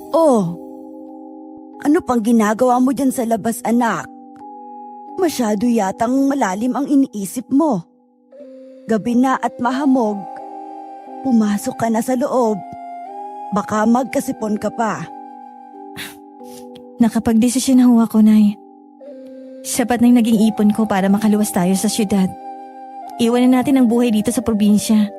Oh, ano pang ginagawa mo dyan sa labas, anak? Masyado yatang malalim ang iniisip mo. Gabi na at mahamog. Pumasok ka na sa loob. Baka magkasipon ka pa. Nakapagdesisyon na ho ako, Nay. Sapat nang naging ipon ko para makaluwas tayo sa syudad. Iwanan natin ang buhay dito sa probinsya.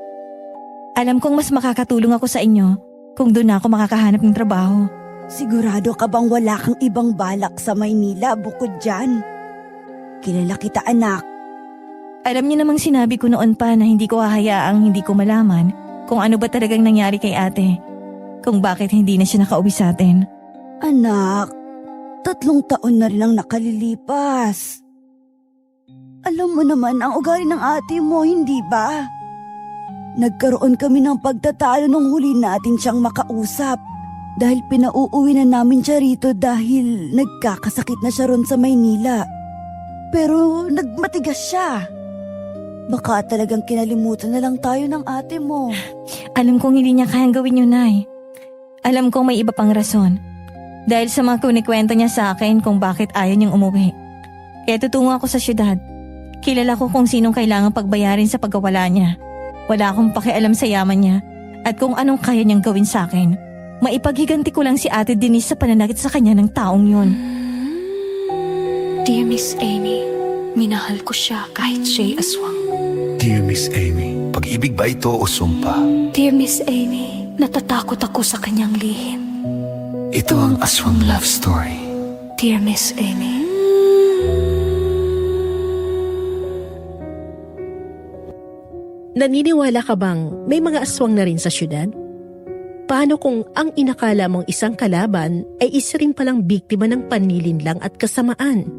Alam kong mas makakatulong ako sa inyo kung doon ako makakahanap ng trabaho. Sigurado ka bang wala kang ibang balak sa Maynila bukod dyan? Kilala kita, anak. Alam niyo namang sinabi ko noon pa na hindi ko hahayaang hindi ko malaman kung ano ba talagang nangyari kay ate. Kung bakit hindi na siya nakauwi sa atin. Anak, 3 taon na rin ang nakalilipas. Alam mo naman ang ugali ng ate mo, hindi ba? Nagkaroon kami ng pagtatalo nung huli natin siyang makausap dahil pinauuwi na namin siya rito dahil nagkakasakit na siya ron sa Maynila. Pero nagmatigas siya. Baka talagang kinalimutan na lang tayo ng ate mo. Alam kong hindi niya kayang gawin yun, Nay. Alam kong may iba pang rason. Dahil sa mga kunikwento niya sa akin kung bakit ayaw niyang umuwi. Kaya tutungo ako sa syudad. Kilala ko kung sinong kailangang pagbayarin sa pagkawala niya. Wala akong pakialam sa yaman niya at kung anong kaya niyang gawin sa akin. Maipaghiganti ko lang si Ate Denise sa pananakit sa kanya ng taong yun. Dear Miss Amy, minahal ko siya kahit siya'y aswang. Dear Miss Amy, pag-ibig ba ito o sumpa? Dear Miss Amy, natatakot ako sa kanyang lihim. Ito ang aswang love story. Dear Miss Amy. Naniniwala ka bang may mga aswang na rin sa syudad? Paano kung ang inakala mong isang kalaban ay isa rin palang biktima ng panlilinlang at kasamaan?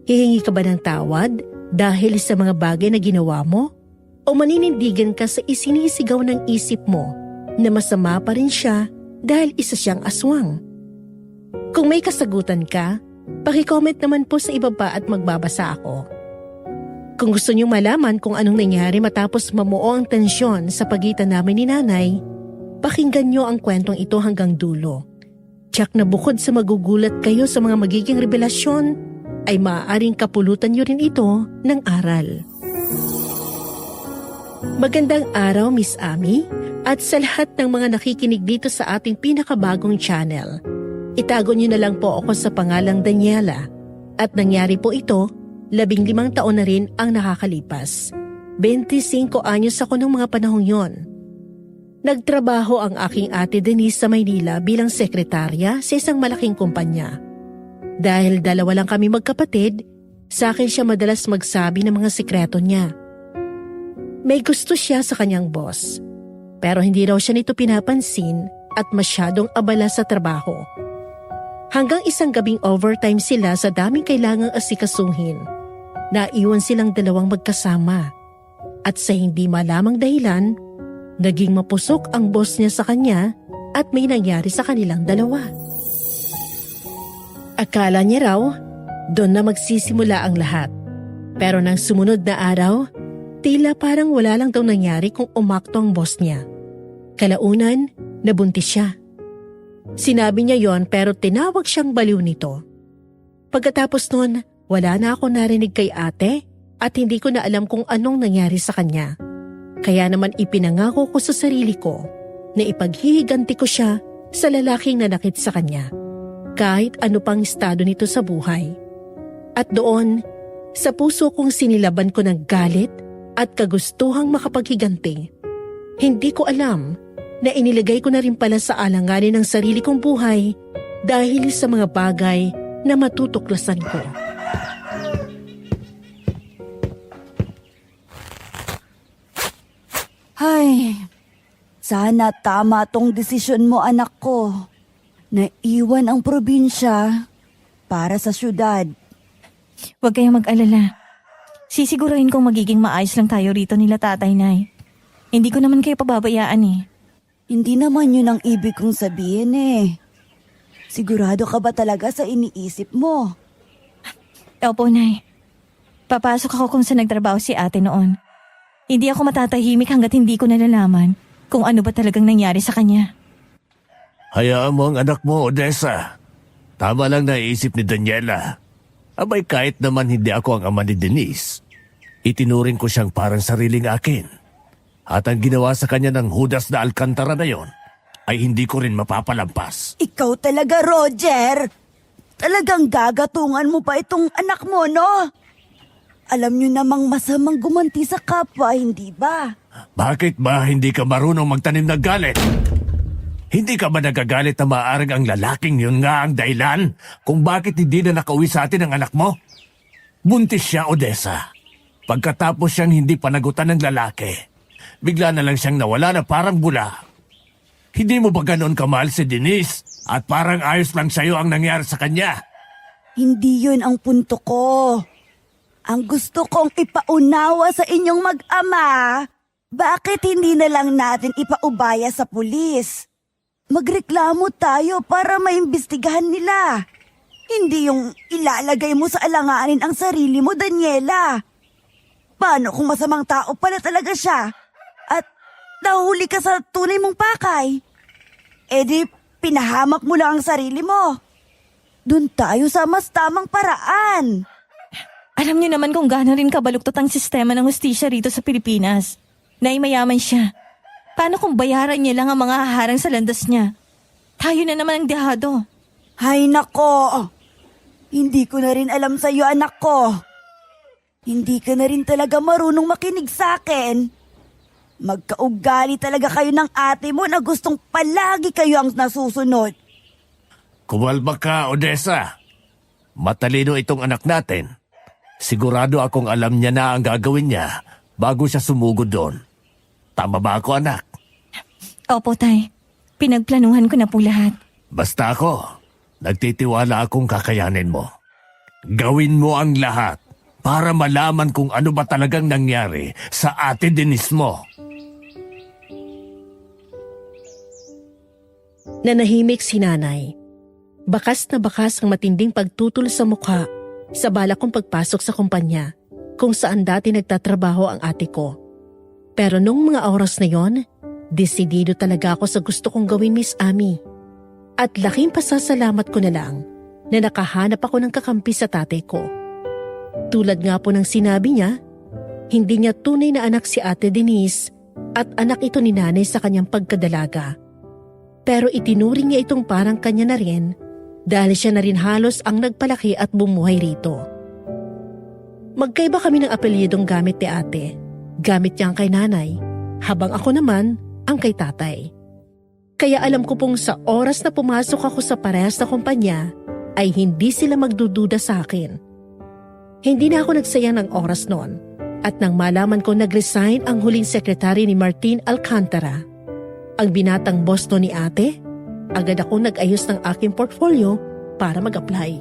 Hihingi ka ba ng tawad dahil sa mga bagay na ginawa mo? O maninindigan ka sa isinisigaw ng isip mo na masama pa rin siya dahil isa siyang aswang? Kung may kasagutan ka, paki-comment naman po sa ibaba at magbabasa ako. Kung gusto niyong malaman kung anong nangyari matapos mamuo ang tensyon sa pagitan namin ni Nanay, pakinggan niyo ang kwentong ito hanggang dulo. Tiyak na bukod sa magugulat kayo sa mga magiging revelasyon, ay maaaring kapulutan niyo rin ito ng aral. Magandang araw, Miss Amy, at sa lahat ng mga nakikinig dito sa ating pinakabagong channel. Itago niyo na lang po ako sa pangalang Daniela. At nangyari po ito, 15 taon na rin ang nakakalipas. 25 anyos ako nung mga panahong yon. Nagtrabaho ang aking ate Denise sa Maynila bilang sekretarya sa isang malaking kumpanya. Dahil 2 lang kami magkapatid, sa akin siya madalas magsabi ng mga sikreto niya. May gusto siya sa kanyang boss, pero hindi raw siya nito pinapansin at masyadong abala sa trabaho. Hanggang isang gabing overtime sila sa daming kailangang asikasuhin. Naiwan silang 2 magkasama. At sa hindi malamang dahilan, naging mapusok ang boss niya sa kanya at may nangyari sa kanilang 2. Akala niya raw, doon na magsisimula ang lahat. Pero nang sumunod na araw, tila parang wala lang daw nangyari kung umakto ang boss niya. Kalaunan, nabuntis siya. Sinabi niya yon pero tinawag siyang baliw nito. Pagkatapos nun, wala na ako narinig kay ate at hindi ko na alam kung anong nangyari sa kanya. Kaya naman ipinangako ko sa sarili ko na ipaghihiganti ko siya sa lalaking nanakit sa kanya. Kahit ano pang estado nito sa buhay. At doon, sa puso kong sinilaban ko ng galit at kagustuhang makapaghiganti. Hindi ko alam na inilagay ko na rin pala sa alanganin ng sarili kong buhay dahil sa mga bagay na matutuklasan ko. Ay, sana tama tong desisyon mo, anak ko. Naiwan ang probinsya para sa syudad. Huwag kayong mag-alala. Sisigurahin kong magiging maayos lang tayo rito nila tatay, Nay. Hindi ko naman kayo pababayaan eh. Hindi naman yun ang ibig kong sabihin eh. Sigurado ka ba talaga sa iniisip mo? Opo, Nay. Papasok ako kung saan nagtrabaho si ate noon. Hindi ako matatahimik hanggat hindi ko nalalaman kung ano ba talagang nangyari sa kanya. Hayaan mo ang anak mo, Odessa. Tama lang naisip ni Daniela. Abay kahit naman hindi ako ang ama ni Denise, itinuring ko siyang parang sariling akin. At ang ginawa sa kanya ng Judas na Alcantara na yon ay hindi ko rin mapapalampas. Ikaw talaga, Roger. Talagang gagatungan mo pa itong anak mo, no? Alam niyo namang masamang gumanti sa kapwa, hindi ba? Bakit ba hindi ka marunong magtanim ng galit? Hindi ka ba nagagalit na maaaring ang lalaking yun nga ang dahilan kung bakit hindi na nakauwi sa atin ang anak mo? Buntis siya, Odessa. Pagkatapos siyang hindi panagutan ng lalaki, bigla na lang siyang nawala na parang bula. Hindi mo ba ganoon kamahal si Denise at parang ayos lang sa'yo ang nangyari sa kanya? Hindi yun ang punto ko. Ang gusto kong ipaunawa sa inyong mag-ama, bakit hindi na lang natin ipaubaya sa pulis? Magreklamo tayo para maimbestigahan nila. Hindi yung ilalagay mo sa alanganin ang sarili mo, Daniela. Paano kung masamang tao pala talaga siya? At nahuli ka sa tunay mong pakay? E di, pinahamak mo lang ang sarili mo. Doon tayo sa mas tamang paraan. Alam niyo naman kung gaano rin kabaluktot ang sistema ng hustisya rito sa Pilipinas. Naimayaman siya. Paano kung bayaran niya lang ang mga haharang sa landas niya? Tayo na naman ang dehado. Hay nako! Hindi ko na rin alam sa'yo, anak ko. Hindi ka na rin talaga marunong makinig sa akin. Magkaugali talaga kayo ng ate mo na gustong palagi kayo ang nasusunod. Kumalma ka, Odessa. Matalino itong anak natin. Sigurado akong alam niya na ang gagawin niya bago siya sumugod doon. Tama ba ako, anak? Opo, tay. Pinagplanuhan ko na po lahat. Basta ako, nagtitiwala akong kakayanin mo. Gawin mo ang lahat para malaman kung ano ba talagang nangyari sa ate Denise mo. Nanahimik si nanay. Bakas na bakas ang matinding pagtutol sa mukha sa balak kong pagpasok sa kumpanya kung saan dati nagtatrabaho ang ate ko. Pero nung mga oras na yon, desidido talaga ako sa gusto kong gawin, Miss Amy. At laking pasasalamat ko na lang na nakahanap ako ng kakampi sa tatay ko. Tulad nga po ng sinabi niya, hindi niya tunay na anak si Ate Denise at anak ito ni nanay sa kanyang pagkadalaga. Pero itinuring niya itong parang kanya na rin dahil siya na rin halos ang nagpalaki at bumuhay rito. Magkaiba kami ng apelyidong gamit ni ate. Gamit niya ang kay nanay, habang ako naman ang kay tatay. Kaya alam ko pong sa oras na pumasok ako sa parehas na kumpanya, ay hindi sila magdududa sa akin. Hindi na ako nagsayang ng oras noon, at nang malaman ko nag-resign ang huling sekretary ni Martin Alcantara, ang binatang boss no ni ate, agad ako nag-ayos ng aking portfolio para mag-apply.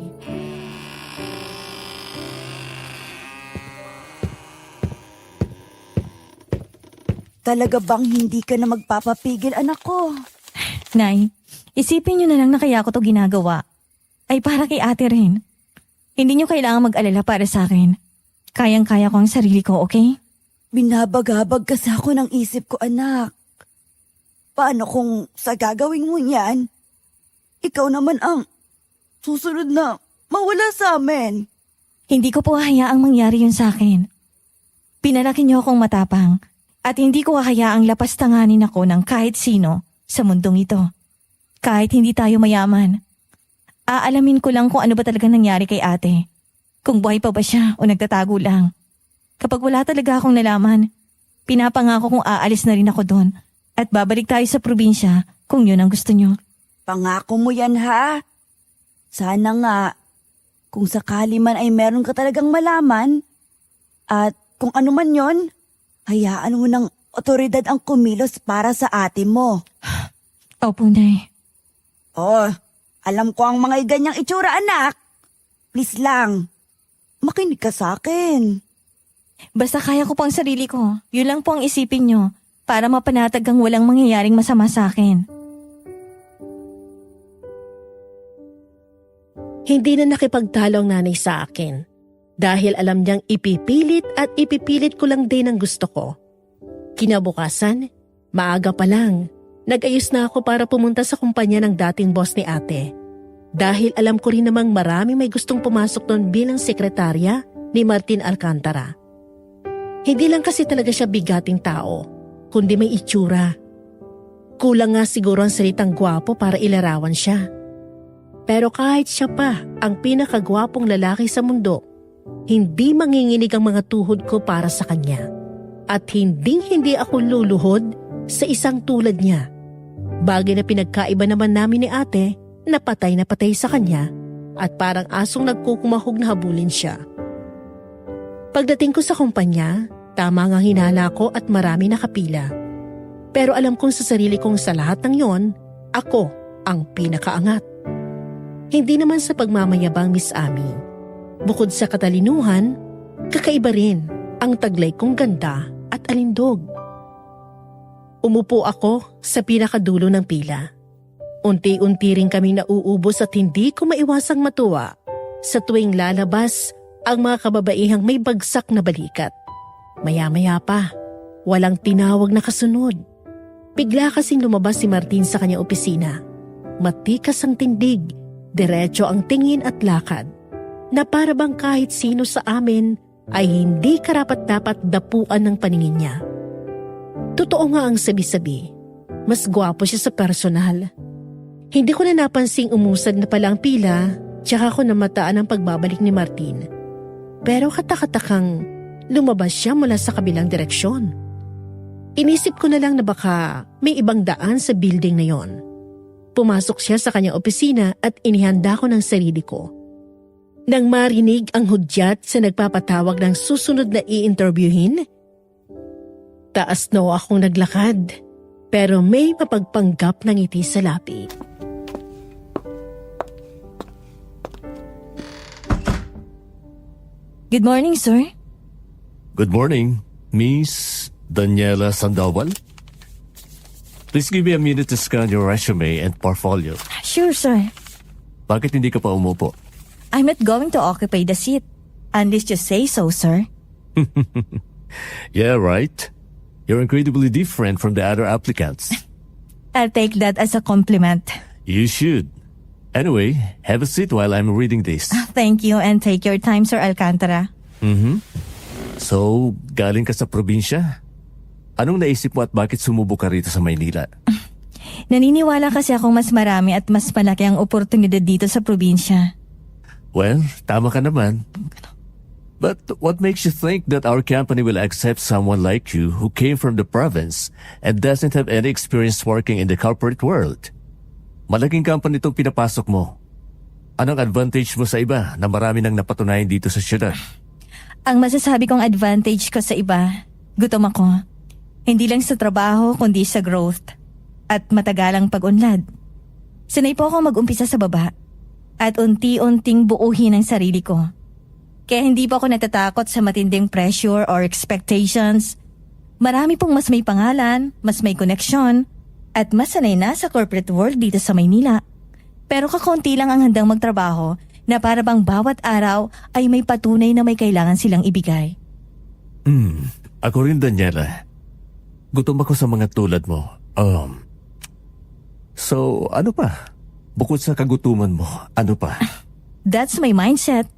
Talaga bang hindi ka na magpapapigil, anak ko? Nay, isipin niyo na lang na kaya ko to ginagawa. Ay para kay ate rin. Hindi niyo kailangan mag-alala para sa akin. Kayang-kaya ko ang sarili ko, okay? Binabagabag kasi ako ng isip ko, anak. Paano kung sa gagawin mo niyan, ikaw naman ang susunod na mawala sa amin? Hindi ko po hayaang mangyari yun sa akin. Pinalaki niyo akong matapang at hindi ko hayaang lapastanganin ako ng kahit sino sa mundong ito. Kahit hindi tayo mayaman. Aalamin ko lang kung ano ba talaga nangyari kay ate. Kung buhay pa ba siya o nagtatago lang. Kapag wala talaga akong nalaman, pinapangako kung aalis na rin ako doon at babalik tayo sa probinsya kung yun ang gusto niyo. Pangako mo yan, ha? Sana nga, kung sakali man ay meron ka talagang malaman, at kung ano man yon, hayaan mo ng otoridad ang kumilos para sa ate mo. Opo, Nay. Oh, alam ko ang mga ganyang itsura, anak. Please lang, makinig ka sa akin. Basta kaya ko po ang sarili ko. Yun lang po ang isipin nyo para mapanatag ang walang mangyayaring masama sa akin. Hindi na nakipagtalo ang nanay sa akin dahil alam niyang ipipilit at ipipilit ko lang din ang gusto ko. Kinabukasan, maaga pa lang, Nag-ayos na ako para pumunta sa kumpanya ng dating boss ni ate. Dahil alam ko rin namang marami may gustong pumasok doon bilang sekretarya ni Martin Alcantara. Hindi lang kasi talaga siya bigating tao, kundi may itsura. Kulang nga siguro ang salitang gwapo para ilarawan siya. Pero kahit siya pa ang pinakagwapong lalaki sa mundo, hindi manginginig ang mga tuhod ko para sa kanya. At hindi ako luluhod sa isang tulad niya. Bagay na pinagkaiba naman namin ni ate na patay sa kanya at parang asong nagkukumahog na habulin siya. Pagdating ko sa kumpanya, tama nga hinala ko at marami nakapila. Pero alam kong sa sarili kong sa lahat ng yon, ako ang pinakaangat. Hindi naman sa pagmamayabang, Miss Amy. Bukod sa katalinuhan, kakaiba rin ang taglay kong ganda at alindog. Umupo ako sa pinakadulo ng pila. Unti-unti rin kaming nauubos at hindi ko maiwasang matuwa sa tuwing lalabas ang mga kababaihang may bagsak na balikat. Maya-maya pa, walang tinawag na kasunod. Bigla kasing lumabas si Martin sa kanyang opisina. Matikas ang tindig, diretso ang tingin at lakad, na para bang kahit sino sa amin ay hindi karapat-dapat dapuan ng paningin niya. Totoo nga ang sabi-sabi, mas gwapo siya sa personal. Hindi ko na napansing umusad na pala ang pila, tsaka ko namataan ang pagbabalik ni Martin. Pero katakatakang lumabas siya mula sa kabilang direksyon. Inisip ko na lang na baka may ibang daan sa building na yon. Pumasok siya sa kanyang opisina at inihanda ko ng sarili ko. Nang marinig ang hudyat sa nagpapatawag ng susunod na i-interviewin, taas na akong naglakad, pero may mapagpanggap na ngiti sa labi. Good morning, sir. Good morning, Miss Daniela Sandoval. Please give me a minute to scan your resume and portfolio. Sure, sir. Bakit hindi ka pa umupo? I'm not going to occupy the seat. Unless you say so, sir. Yeah, right. You're incredibly different from the other applicants. I'll take that as a compliment. You should. Anyway, have a seat while I'm reading this. Thank you and take your time, Sir Alcantara. So, galing ka sa probinsya? Anong naisip mo at bakit sumubok ka rito sa Maynila? Naniniwala kasi akong mas marami at mas malaki ang oportunidad dito sa probinsya. Well, tama ka naman. But what makes you think that our company will accept someone like you who came from the province and doesn't have any experience working in the corporate world? Malaking company itong pinapasok mo. Anong advantage mo sa iba na marami nang napatunayan dito sa syudad? Ang masasabi kong advantage ko sa iba, gutom ako. Hindi lang sa trabaho kundi sa growth at matagalang pag-unlad. Sanay po ako mag-umpisa sa baba at unti-unting buuhin ang sarili ko. Kaya hindi po ako natatakot sa matinding pressure or expectations. Marami pong mas may pangalan, mas may koneksyon, at mas sanay na sa corporate world dito sa Maynila. Pero kakonti lang ang handang magtrabaho na para bang bawat araw ay may patunay na may kailangan silang ibigay. Ako rin, Daniela. Gutom ako sa mga tulad mo. So, ano pa? Bukod sa kagutuman mo, ano pa? That's my mindset.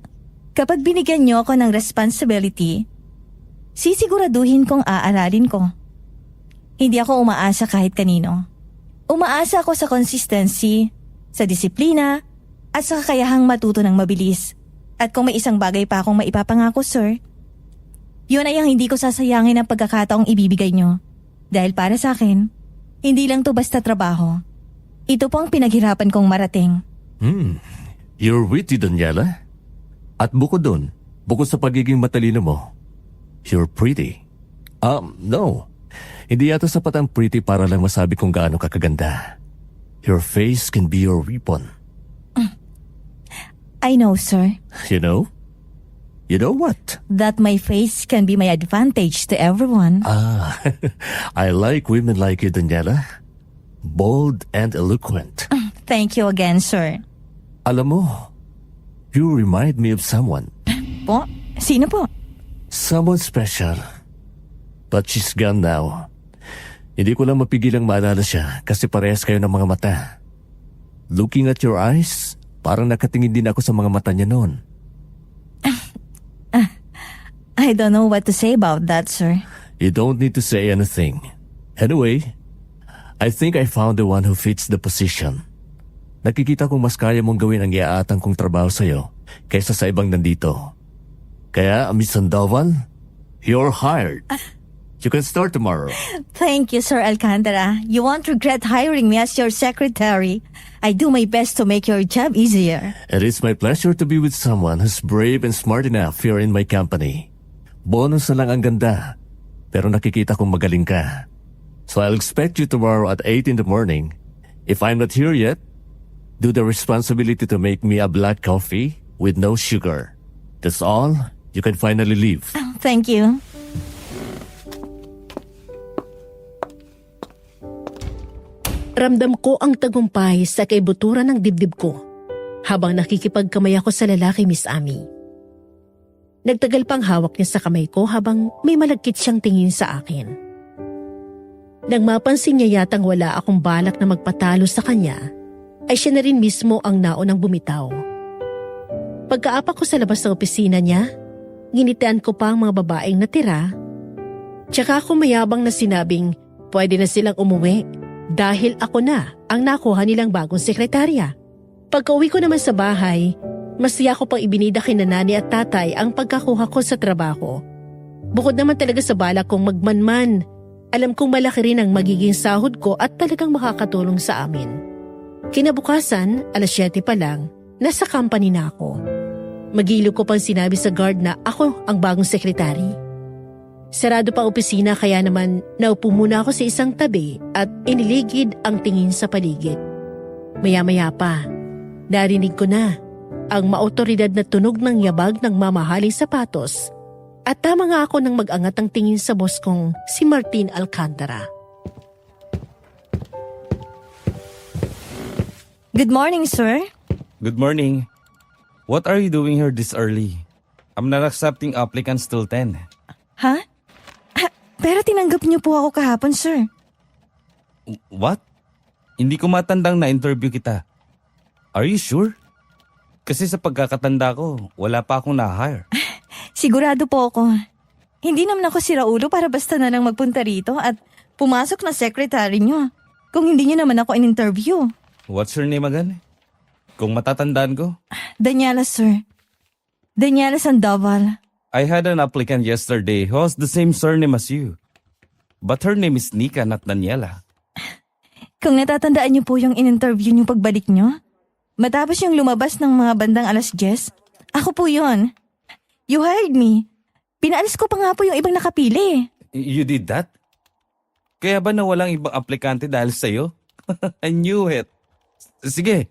Kapag binigyan niyo ako ng responsibility, sisiguraduhin kong aaralin ko. Hindi ako umaasa kahit kanino. Umaasa ako sa consistency, sa disiplina, at sa kakayahang matuto ng mabilis. At kung may isang bagay pa akong maipapangako, sir, yun ay ang hindi ko sasayangin ang pagkakataong ibibigay niyo. Dahil para sa akin, hindi lang to basta trabaho. Ito po ang pinaghirapan kong marating. You're witty, Daniela. At bukod dun, bukod sa pagiging matalino mo, you're pretty. No. Hindi yata sapat ang pretty para lang masabi kung gaano ka kaganda. Your face can be your weapon. I know, sir, You know? You know what? that my face can be my advantage to everyone. I like women like you, Daniela. Bold and eloquent. Thank you again, sir. Alam mo, you remind me of someone. Po? Sino po? Someone special. But she's gone now. Hindi ko lang mapigilang maalala siya kasi parehas kayo ng mga mata. Looking at your eyes, parang nakatingin din ako sa mga mata niya noon. I don't know what to say about that, sir. You don't need to say anything. Anyway, I think I found the one who fits the position. Nakikita kong mas kaya mong gawin ang iaatang kong trabaho sa'yo kaysa sa ibang nandito. Kaya, Miss Sandoval, you're hired. You can start tomorrow. Thank you, Sir Alcantara. You won't regret hiring me as your secretary. I do my best to make your job easier. It is my pleasure to be with someone who's brave and smart enough here in my company. Bonus na lang ang ganda, pero nakikita kong magaling ka. So I'll expect you tomorrow at 8 in the morning. If I'm not here yet, do the responsibility to make me a black coffee with no sugar. That's all. You can finally leave. Thank you. Ramdam ko ang tagumpay sa kaibuturan ng dibdib ko habang nakikipagkamay ako sa lalaki, Miss Amy. Nagtagal pang hawak niya sa kamay ko habang may malagkit siyang tingin sa akin. Nang mapansin niya yatang wala akong balak na magpatalo sa kanya, ay siya na rin mismo ang naunang bumitaw. Pagkaapak ko sa labas ng opisina niya, ginitian ko pa ang mga babaeng natira, tsaka ako mayabang na sinabing pwede na silang umuwi dahil ako na ang nakuha nilang bagong sekretarya. Pagka-uwi ko naman sa bahay, masaya ko pang ibinida kina nani at tatay ang pagkakuha ko sa trabaho. Bukod naman talaga sa balak kong magmanman, alam kong malaki rin ang magiging sahod ko at talagang makakatulong sa amin. Kinabukasan, 7:00 pa lang, nasa company na ako. Magilo ko pang sinabi sa guard na ako ang bagong sekretary. Sarado pa opisina kaya naman naupo muna ako sa isang tabi at iniligid ang tingin sa paligid. Maya-maya pa, narinig ko na ang maotoridad na tunog ng yabag ng mamahaling sapatos at tama nga ako nang mag-angat ang tingin sa boss kong si Martin Alcantara. Good morning, sir. Good morning. What are you doing here this early? I'm not accepting applicants till 10. Ha? Pero tinanggap niyo po ako kahapon, sir. What? Hindi ko matandang na-interview kita. Are you sure? Kasi sa pagkakatanda ko, wala pa akong na-hire. Sigurado po ako. Hindi naman ako si Raulo para basta na lang magpunta rito at pumasok na secretary niyo. Kung hindi niyo naman ako in-interview. What's your name again? Kung matatandaan ko? Daniela, sir. Daniela Sandoval. I had an applicant yesterday who has the same surname as you. But her name is Nika, not Daniela. Kung natatandaan niyo po yung in-interview niyo pagbalik niyo, matapos yung lumabas ng mga bandang 10:00, ako po yon. You hired me. Pinaalis ko pa nga po yung ibang nakapili. You did that? Kaya ba nawalang ibang aplikante dahil sa'yo? I knew it. Sige,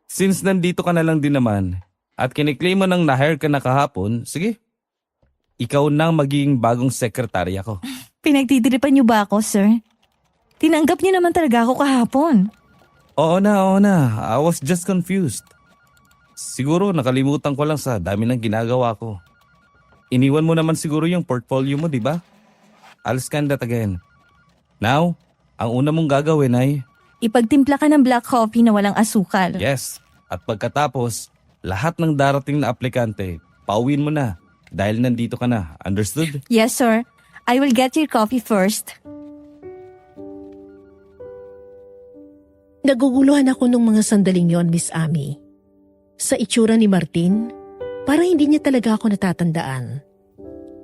since nandito ka na lang din naman at kiniklaim mo nang na-hire ka na kahapon, sige. Ikaw nang magiging bagong sekretarya ko. Pinagtitiripan niyo ba ako, sir? Tinanggap niyo naman talaga ako kahapon. Oo na. I was just confused. Siguro nakalimutan ko lang sa dami ng ginagawa ko. Iniwan mo naman siguro yung portfolio mo, di ba? I'll scan that again. Now, ang una mong gagawin ay... Ipagtimpla ka ng black coffee na walang asukal. Yes. At pagkatapos, lahat ng darating na aplikante, pauwiin mo na dahil nandito ka na. Understood? Yes, sir. I will get your coffee first. Naguguluhan ako nung mga sandaling yon, Miss Amy. Sa itsura ni Martin, parang hindi niya talaga ako natatandaan.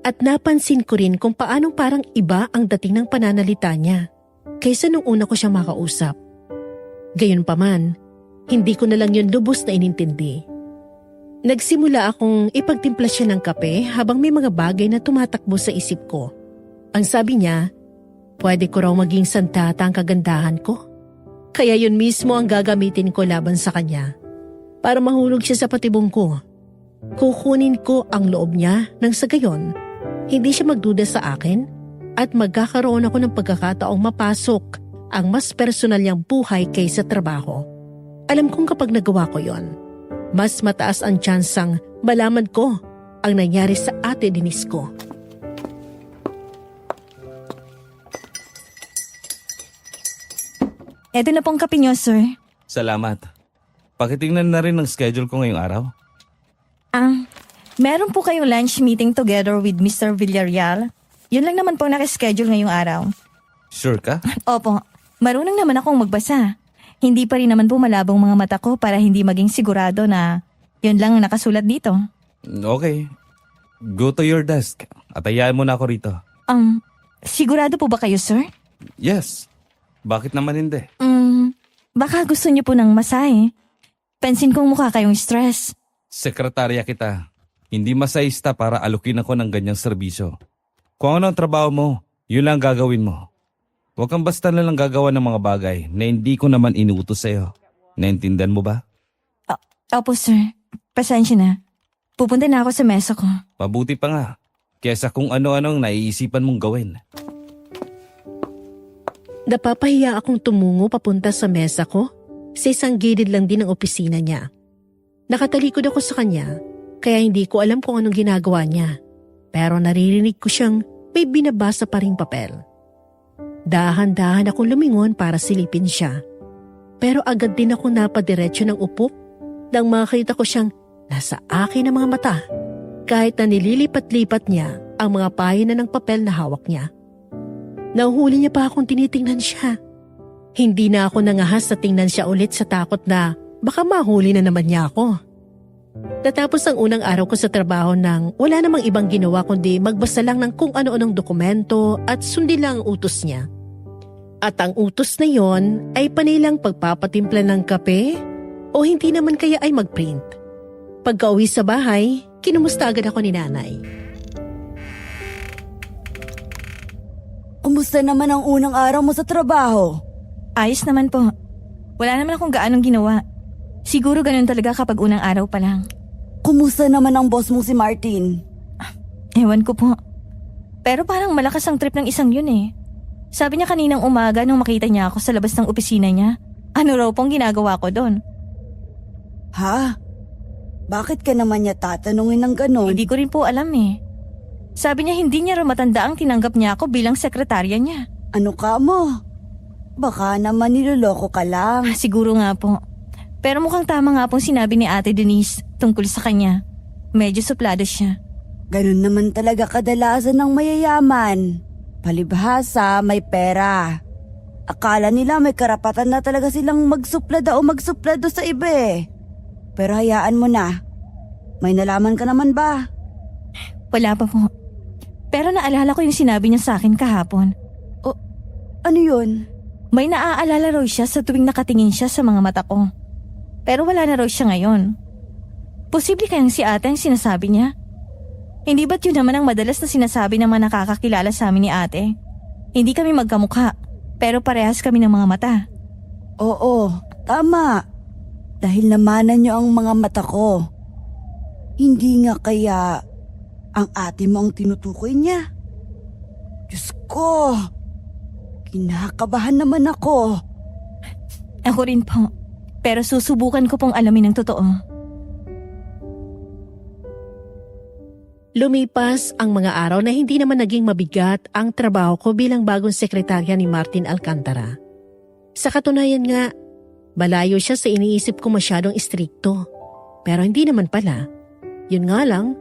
At napansin ko rin kung paanong parang iba ang dating ng pananalita niya kaysa nung una ko siya makausap. Gayunpaman, hindi ko na lang yun lubos na inintindi. Nagsimula akong ipagtimpla siya ng kape habang may mga bagay na tumatakbo sa isip ko. Ang sabi niya, pwede ko raw maging santata ang kagandahan ko. Kaya yun mismo ang gagamitin ko laban sa kanya. Para mahulog siya sa patibong ko. Kukunin ko ang loob niya nang sa gayon, hindi siya magduda sa akin at magkakaroon ako ng pagkakataong mapasok ang mas personal niyang buhay kaysa trabaho. Alam kong kapag nagawa ko yon, mas mataas ang tsansang malaman ko ang nangyari sa ate Denise ko. Eto na pong kape niyo, sir. Salamat. Pakitingnan na rin ang schedule ko ngayong araw. Meron po kayong lunch meeting together with Mr. Villarreal. Yun lang naman pong nakaschedule ngayong araw. Sure ka? Opo, marunong naman akong magbasa. Hindi pa rin naman po malabong mga mata ko para hindi maging sigurado na yun lang ang nakasulat dito. Okay. Go to your desk at hayaan mo na ako rito. Sigurado po ba kayo, sir? Yes. Bakit naman hindi? Baka gusto niyo po ng masahe. Pansin kong mukha kayong stress. Sekretarya kita. Hindi masayista para alukin ako ng ganyang serbisyo. Kung ano ang trabaho mo, yun lang gagawin mo. Huwag kang basta na lang gagawa ng mga bagay na hindi ko naman inuutos sa'yo. Naintindihan mo ba? Opo, sir. Pasensya na. Pupunta na ako sa mesa ko. Mabuti pa nga. Kesa kung ano-anong naiisipan mong gawin. Napapahiya akong tumungo papunta sa mesa ko. Sa isang gilid lang din ang opisina niya. Nakatalikod ako sa kanya, kaya hindi ko alam kung anong ginagawa niya. Pero naririnig ko siyang may binabasa pa ring papel. Dahan-dahan akong lumingon para silipin siya. Pero agad din ako napadiretso ng upo nang makita ko siyang nasa akin ang mga mata kahit na nililipat-lipat niya ang mga pahina ng papel na hawak niya. Nahuhuli niya pa akong tinitingnan siya. Hindi na ako nangahas na tingnan siya ulit sa takot na baka mahuli na naman niya ako. Natapos ang unang araw ko sa trabaho nang wala namang ibang ginawa kundi magbasa lang ng kung ano-anong dokumento at sundin lang ang utos niya. At ang utos na yon ay panilang pagpapatimpla ng kape o hindi naman kaya ay magprint. Pagka-uwi sa bahay, kinumusta agad ako ni nanay. Kumusta naman ang unang araw mo sa trabaho? Ayos naman po. Wala naman akong gaanong ginawa. Siguro ganun talaga kapag unang araw pa lang. Kumusta naman ang boss mong si Martin? Ewan ko po. Pero parang malakas ang trip ng isang yun eh. Sabi niya kaninang umaga nung makita niya ako sa labas ng opisina niya, ano raw pong ginagawa ko doon. Ha? Bakit ka naman niya tatanungin ng ganon? Hindi ko rin po alam eh. Sabi niya hindi niya raw matanda ang tinanggap niya ako bilang sekretarya niya. Ano ka mo? Baka naman niloloko ka lang. Siguro nga po. Pero mukhang tama nga pong sinabi ni Ate Denise tungkol sa kanya. Medyo suplado siya. Ganun naman talaga kadalasan ng mayayaman. Palibhasa, may pera. Akala nila may karapatan na talaga silang magsuplada o magsuplado sa iba eh. Pero hayaan mo na. May nalaman ka naman ba? Wala pa po. Pero naalala ko yung sinabi niya sa akin kahapon. Ano yun? May naaalala raw siya sa tuwing nakatingin siya sa mga mata ko. Pero wala na raw siya ngayon. Posible kayang si ate ang sinasabi niya? Hindi ba't yun naman ang madalas na sinasabi ng mga nakakakilala sa amin ni ate? Hindi kami magkamukha, pero parehas kami ng mga mata. Oo, tama. Dahil namanan niyo ang mga mata ko. Hindi nga kaya ang ate mo ang tinutukoy niya. Diyos ko, kinakabahan naman ako. Ako rin po. Pero susubukan ko pong alamin ang totoo. Lumipas ang mga araw na hindi naman naging mabigat ang trabaho ko bilang bagong sekretarya ni Martin Alcantara. Sa katunayan nga, malayo siya sa iniisip ko masyadong istrikto. Pero hindi naman pala. Yun nga lang,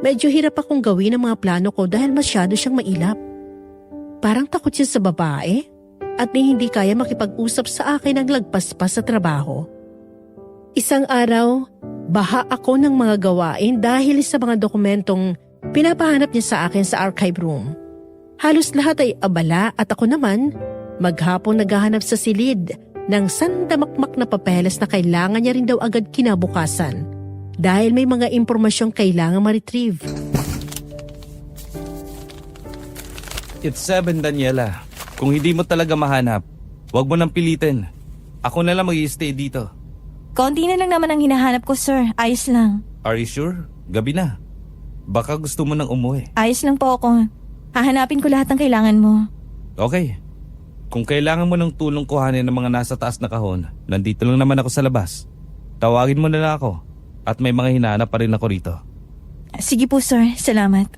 medyo hirap akong gawin ang mga plano ko dahil masyado siyang mailap. Parang takot siya sa babae at hindi kaya makipag-usap sa akin ang lagpas pa sa trabaho. Isang araw, baha ako ng mga gawain dahil sa mga dokumentong pinapahanap niya sa akin sa archive room. Halos lahat ay abala at ako naman, maghapon naghahanap sa silid ng sandamakmak na papeles na kailangan niya rin daw agad kinabukasan dahil may mga impormasyong kailangan ma-retrieve. It's 7, Daniela. Kung hindi mo talaga mahanap, huwag mo nang pilitin. Ako na lang mag-i-stay dito. Konti na lang naman ang hinahanap ko, sir. Ayos lang. Are you sure? Gabi na. Baka gusto mo nang umuwi. Ayos lang po ako. Hahanapin ko lahat ng kailangan mo. Okay. Kung kailangan mo ng tulong kuhanin ng mga nasa taas na kahon, nandito lang naman ako sa labas. Tawagin mo na lang ako. At may mga hinahanap pa rin ako rito. Sige po, sir. Salamat.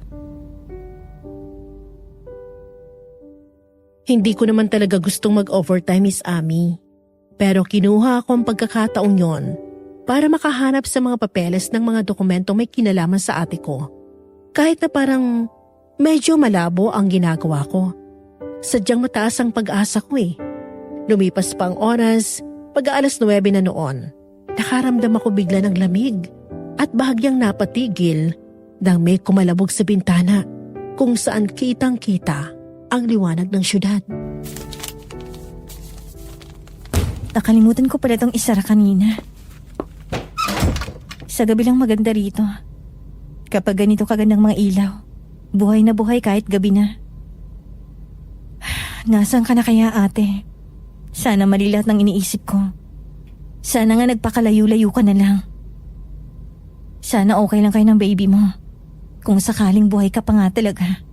Hindi ko naman talaga gustong mag-overtime, Miss Ami. Pero kinuha ko ang pagkakataong yon para makahanap sa mga papeles ng mga dokumentong may kinalaman sa ate ko. Kahit na parang medyo malabo ang ginagawa ko. Sadyang mataas ang pag-asa ko eh. Lumipas pa ang oras, pag-aalas 9 na noon. Nakaramdam ako bigla ng lamig at bahagyang napatigil nang may kumalabog sa bintana kung saan kitang-kita ang liwanag ng syudad. Nakalimutan ko pala itong isara kanina. Sa gabi lang maganda rito. Kapag ganito kagandang mga ilaw, buhay na buhay kahit gabi na. Nasaan ka na kaya, ate? Sana mali lahat ng iniisip ko. Sana nga nagpakalayo-layo ka na lang. Sana okay lang kayo ng baby mo. Kung sakaling buhay ka pa nga talaga.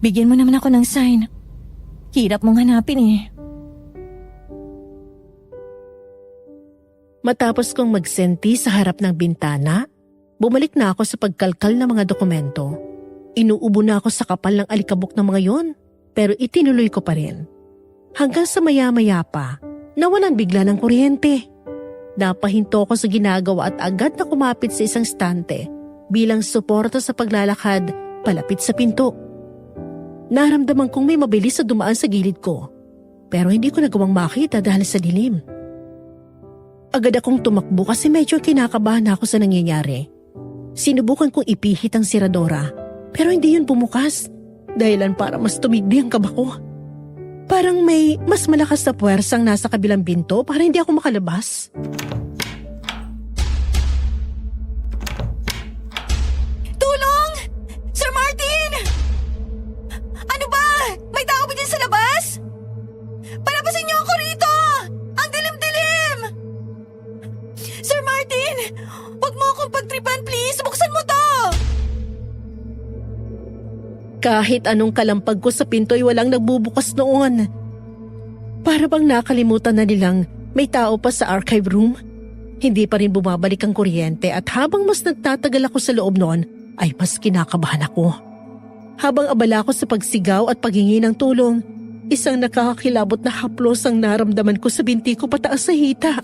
Bigyan mo naman ako ng sign. Hirap mong hanapin eh. Matapos kong magsenti sa harap ng bintana, bumalik na ako sa pagkalkal ng mga dokumento. Inuubo na ako sa kapal ng alikabok ng mga yon, pero itinuloy ko pa rin. Hanggang sa maya-maya pa, nawalan bigla ng kuryente. Napahinto ako sa ginagawa at agad na kumapit sa isang stante bilang suporta sa paglalakad palapit sa pinto. Naramdaman kong may mabilis na dumaan sa gilid ko, pero hindi ko nagawang makita dahil sa dilim. Agad akong tumakbo kasi medyo kinakabahan ako sa nangyayari. Sinubukan kong ipihit ang siradora, pero hindi yun bumukas, dahilan para mas tumigli ang kaba ko. Parang may mas malakas na puwersang nasa kabilang pinto para hindi ako makalabas. Tulong! Sir Martin! Ano ba? May tao ba dyan sa labas? Palabasin niyo ako rito! Ang dilim-dilim! Sir Martin! Huwag mo akong pagtripan, please! Buksan mo to! Kahit anong kalampag ko sa pinto ay walang nagbubukas noon. Para bang nakalimutan na nilang may tao pa sa archive room. Hindi pa rin bumabalik ang kuryente at habang mas nagtatagal ako sa loob noon ay mas kinakabahan ako. Habang abala ako sa pagsigaw at paghingi ng tulong, isang nakakakilabot na haplos ang naramdaman ko sa binti ko pataas sa hita.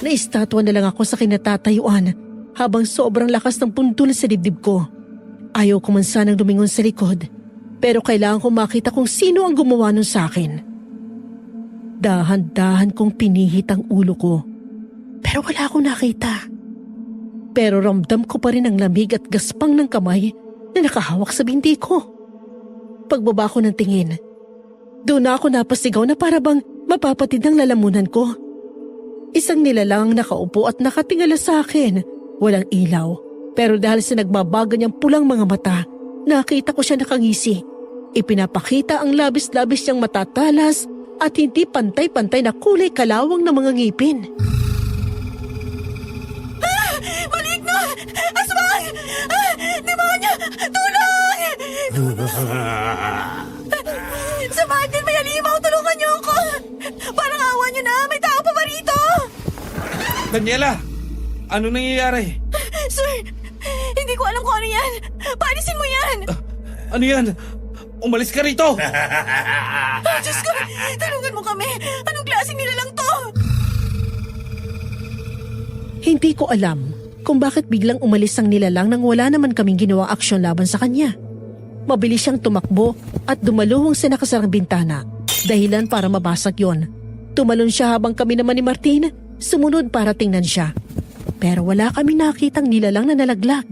Naistatwa na lang ako sa kinatatayuan habang sobrang lakas ng pundol sa dibdib ko. Ayaw ko man sanang lumingon sa likod, pero kailangan ko makita kung sino ang gumawa nun sa akin. Dahan-dahan kong pinihit ang ulo ko, pero wala akong nakita. Pero ramdam ko pa rin ang lamig at gaspang ng kamay na nakahawak sa binti ko. Pagbaba ko ng tingin, doon na ako napasigaw na para bang mapapatid ang lalamunan ko. Isang nilalang nakaupo at nakatingala sa akin, walang ilaw. Pero dahil sa nagbabaga niyang pulang mga mata, nakita ko siya nakangisi. Ipinapakita ang labis-labis niyang matatalas at hindi pantay-pantay na kulay kalawang ng mga ngipin. Maligno! Aswang! Demonyo! Tulong! Sir Martin, may halimaw! Tulungan niyo ako! Parang awa niyo na! May tao pa ba rito? Daniela! Ano nangyayari? Sir, hindi ko alam kung ano yan. Paalisin mo yan! Ano yan? Umalis ka rito! Diyos ko, tulungan mo kami. Anong klaseng nilalang to? Hindi ko alam kung bakit biglang umalis ang nilalang nang wala naman kaming ginawang aksyon laban sa kanya. Mabilis siyang tumakbo at dumaluhong sa nakasarang bintana. Dahilan para mabasag yon. Tumalon siya habang kami naman ni Martin sumunod para tingnan siya. Pero wala kami nakitang nilalang na nalaglag.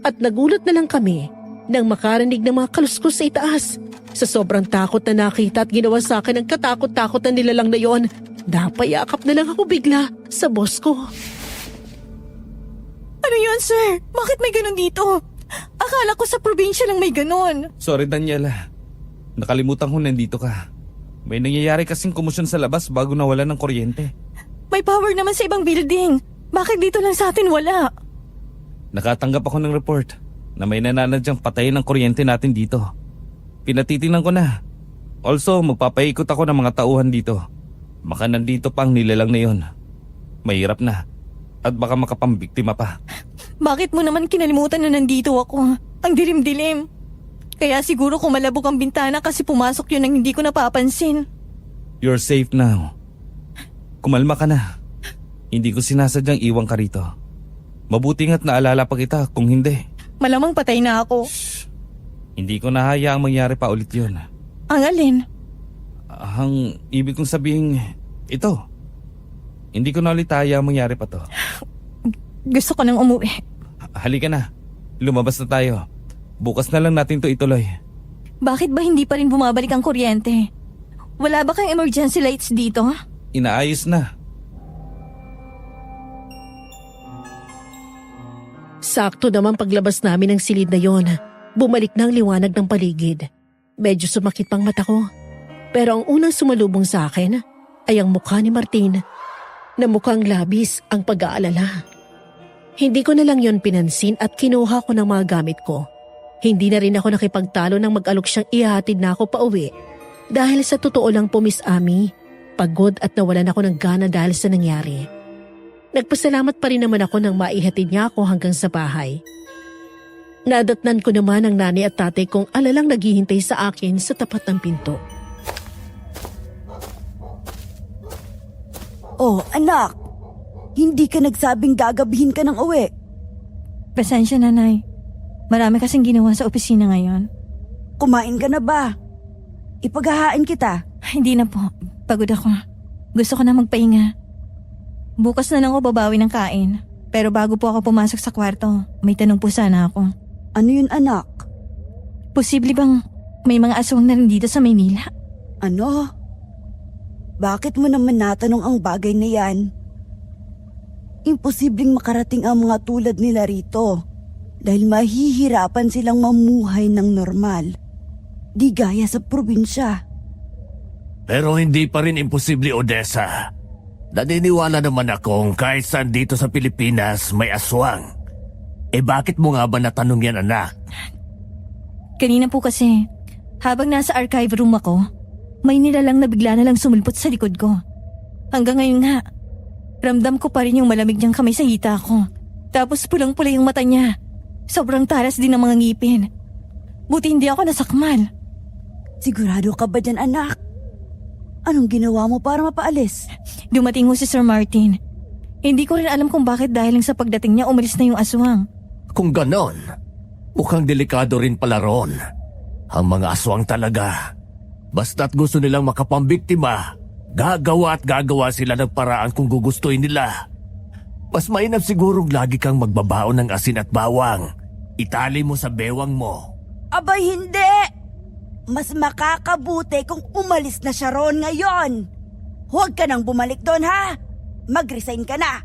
At nagulat na lang kami nang makarinig ng mga kaluskos sa itaas. Sa sobrang takot na nakita at ginawa sa akin ang katakot-takot na nilalang na yon, napayakap na lang ako bigla sa boss ko. Ano yun, sir? Bakit may ganun dito? Akala ko sa probinsya lang may ganun. Sorry, Daniela. Nakalimutan ko nandito ka. May nangyayari kasing kumusyon sa labas bago nawala ng kuryente. May power naman sa ibang building. Bakit dito lang sa atin wala? Nakatanggap ako ng report na may nananadyang patayin ng kuryente natin dito. Pinatitingnan ko na. Also, magpapaikot ako ng mga tauhan dito. Baka nandito pa ang nilalang na yun. Mahirap na. At baka makapambiktima pa. Bakit mo naman kinalimutan na nandito ako? Ang dilim-dilim. Kaya siguro kumalabog ang bintana kasi pumasok yun nang hindi ko napapansin. You're safe now. Kumalma ka na. Hindi ko sinasadyang iwan ka rito. Mabuti nga't naalala pa kita kung hindi. Malamang patay na ako. Hindi ko nahayaang mangyari pa ulit yun. Ang alin? Ang ibig kong sabihin, ito. Hindi ko na ulit hayaang mangyari pa to. Gusto ko nang umuwi. Halika na. Lumabas na tayo. Bukas na lang natin to ituloy. Bakit ba hindi pa rin bumabalik ang kuryente? Wala ba kang emergency lights dito? Inaayos na. Sakto naman paglabas namin ng silid na yon. Bumalik na ang liwanag ng paligid. Medyo sumakit pang mata ko. Pero ang unang sumalubong sa akin ay ang mukha ni Martin na mukhang labis ang pag-aalala. Hindi ko na lang yon pinansin at kinuha ko ng mga gamit ko. Hindi na rin ako nakipagtalo nang mag-alok siyang ihahatid na ako pauwi. Dahil sa totoo lang po, Miss Amy, pagod at nawalan ako ng gana dahil sa nangyari. Nagpasalamat pa rin naman ako nang maihatid niya ako hanggang sa bahay. Nadatnan ko naman ang nanay at tatay kong alalang naghihintay sa akin sa tapat ng pinto. Oh, anak. Hindi ka nagsabing gagabihin ka ng uwi. Pasensya, nanay. Marami kasing ginawa sa opisina ngayon. Kumain ka na ba? Ipaghahain kita. Hindi na po. Pagod ako. Gusto ko na magpahinga. Bukas na lang ako babawi ng kain. Pero bago po ako pumasok sa kwarto, may tanong po sana ako. Ano yun, anak? Posible bang may mga aswang na rin dito sa Maynila? Ano? Bakit mo naman natanong ang bagay na yan? Imposibleng makarating ang mga tulad nila rito dahil mahihirapan silang mamuhay ng normal. Di gaya sa probinsya. Pero hindi pa rin imposible, Odessa. Naniniwala naman akong kahit saan dito sa Pilipinas may aswang. Bakit mo nga ba natanong yan, anak? Kanina po kasi, habang nasa archive room ako, may nilalang na bigla na lang sumulpot sa likod ko. Hanggang ngayon nga, ramdam ko pa rin yung malamig niyang kamay sa hita ko. Tapos pulang-pula yung mata niya. Sobrang talas din ng mga ngipin. Buti hindi ako nasakmal. Sigurado ka ba dyan, anak? Anong ginawa mo para mapaalis? Dumating ho si Sir Martin. Hindi ko rin alam kung bakit dahil lang sa pagdating niya umalis na yung aswang. Kung ganon, mukhang delikado rin pala ron. Ang mga aswang talaga. Basta't gusto nilang makapambiktima, gagawa at gagawa sila ng paraan kung gugustuhin nila. Mas mainam sigurong lagi kang magbabaon ng asin at bawang. Itali mo sa bewang mo. Abay, hindi! Mas makakabuti kung umalis na siya ron ngayon. Huwag ka nang bumalik doon, ha? Mag-resign ka na.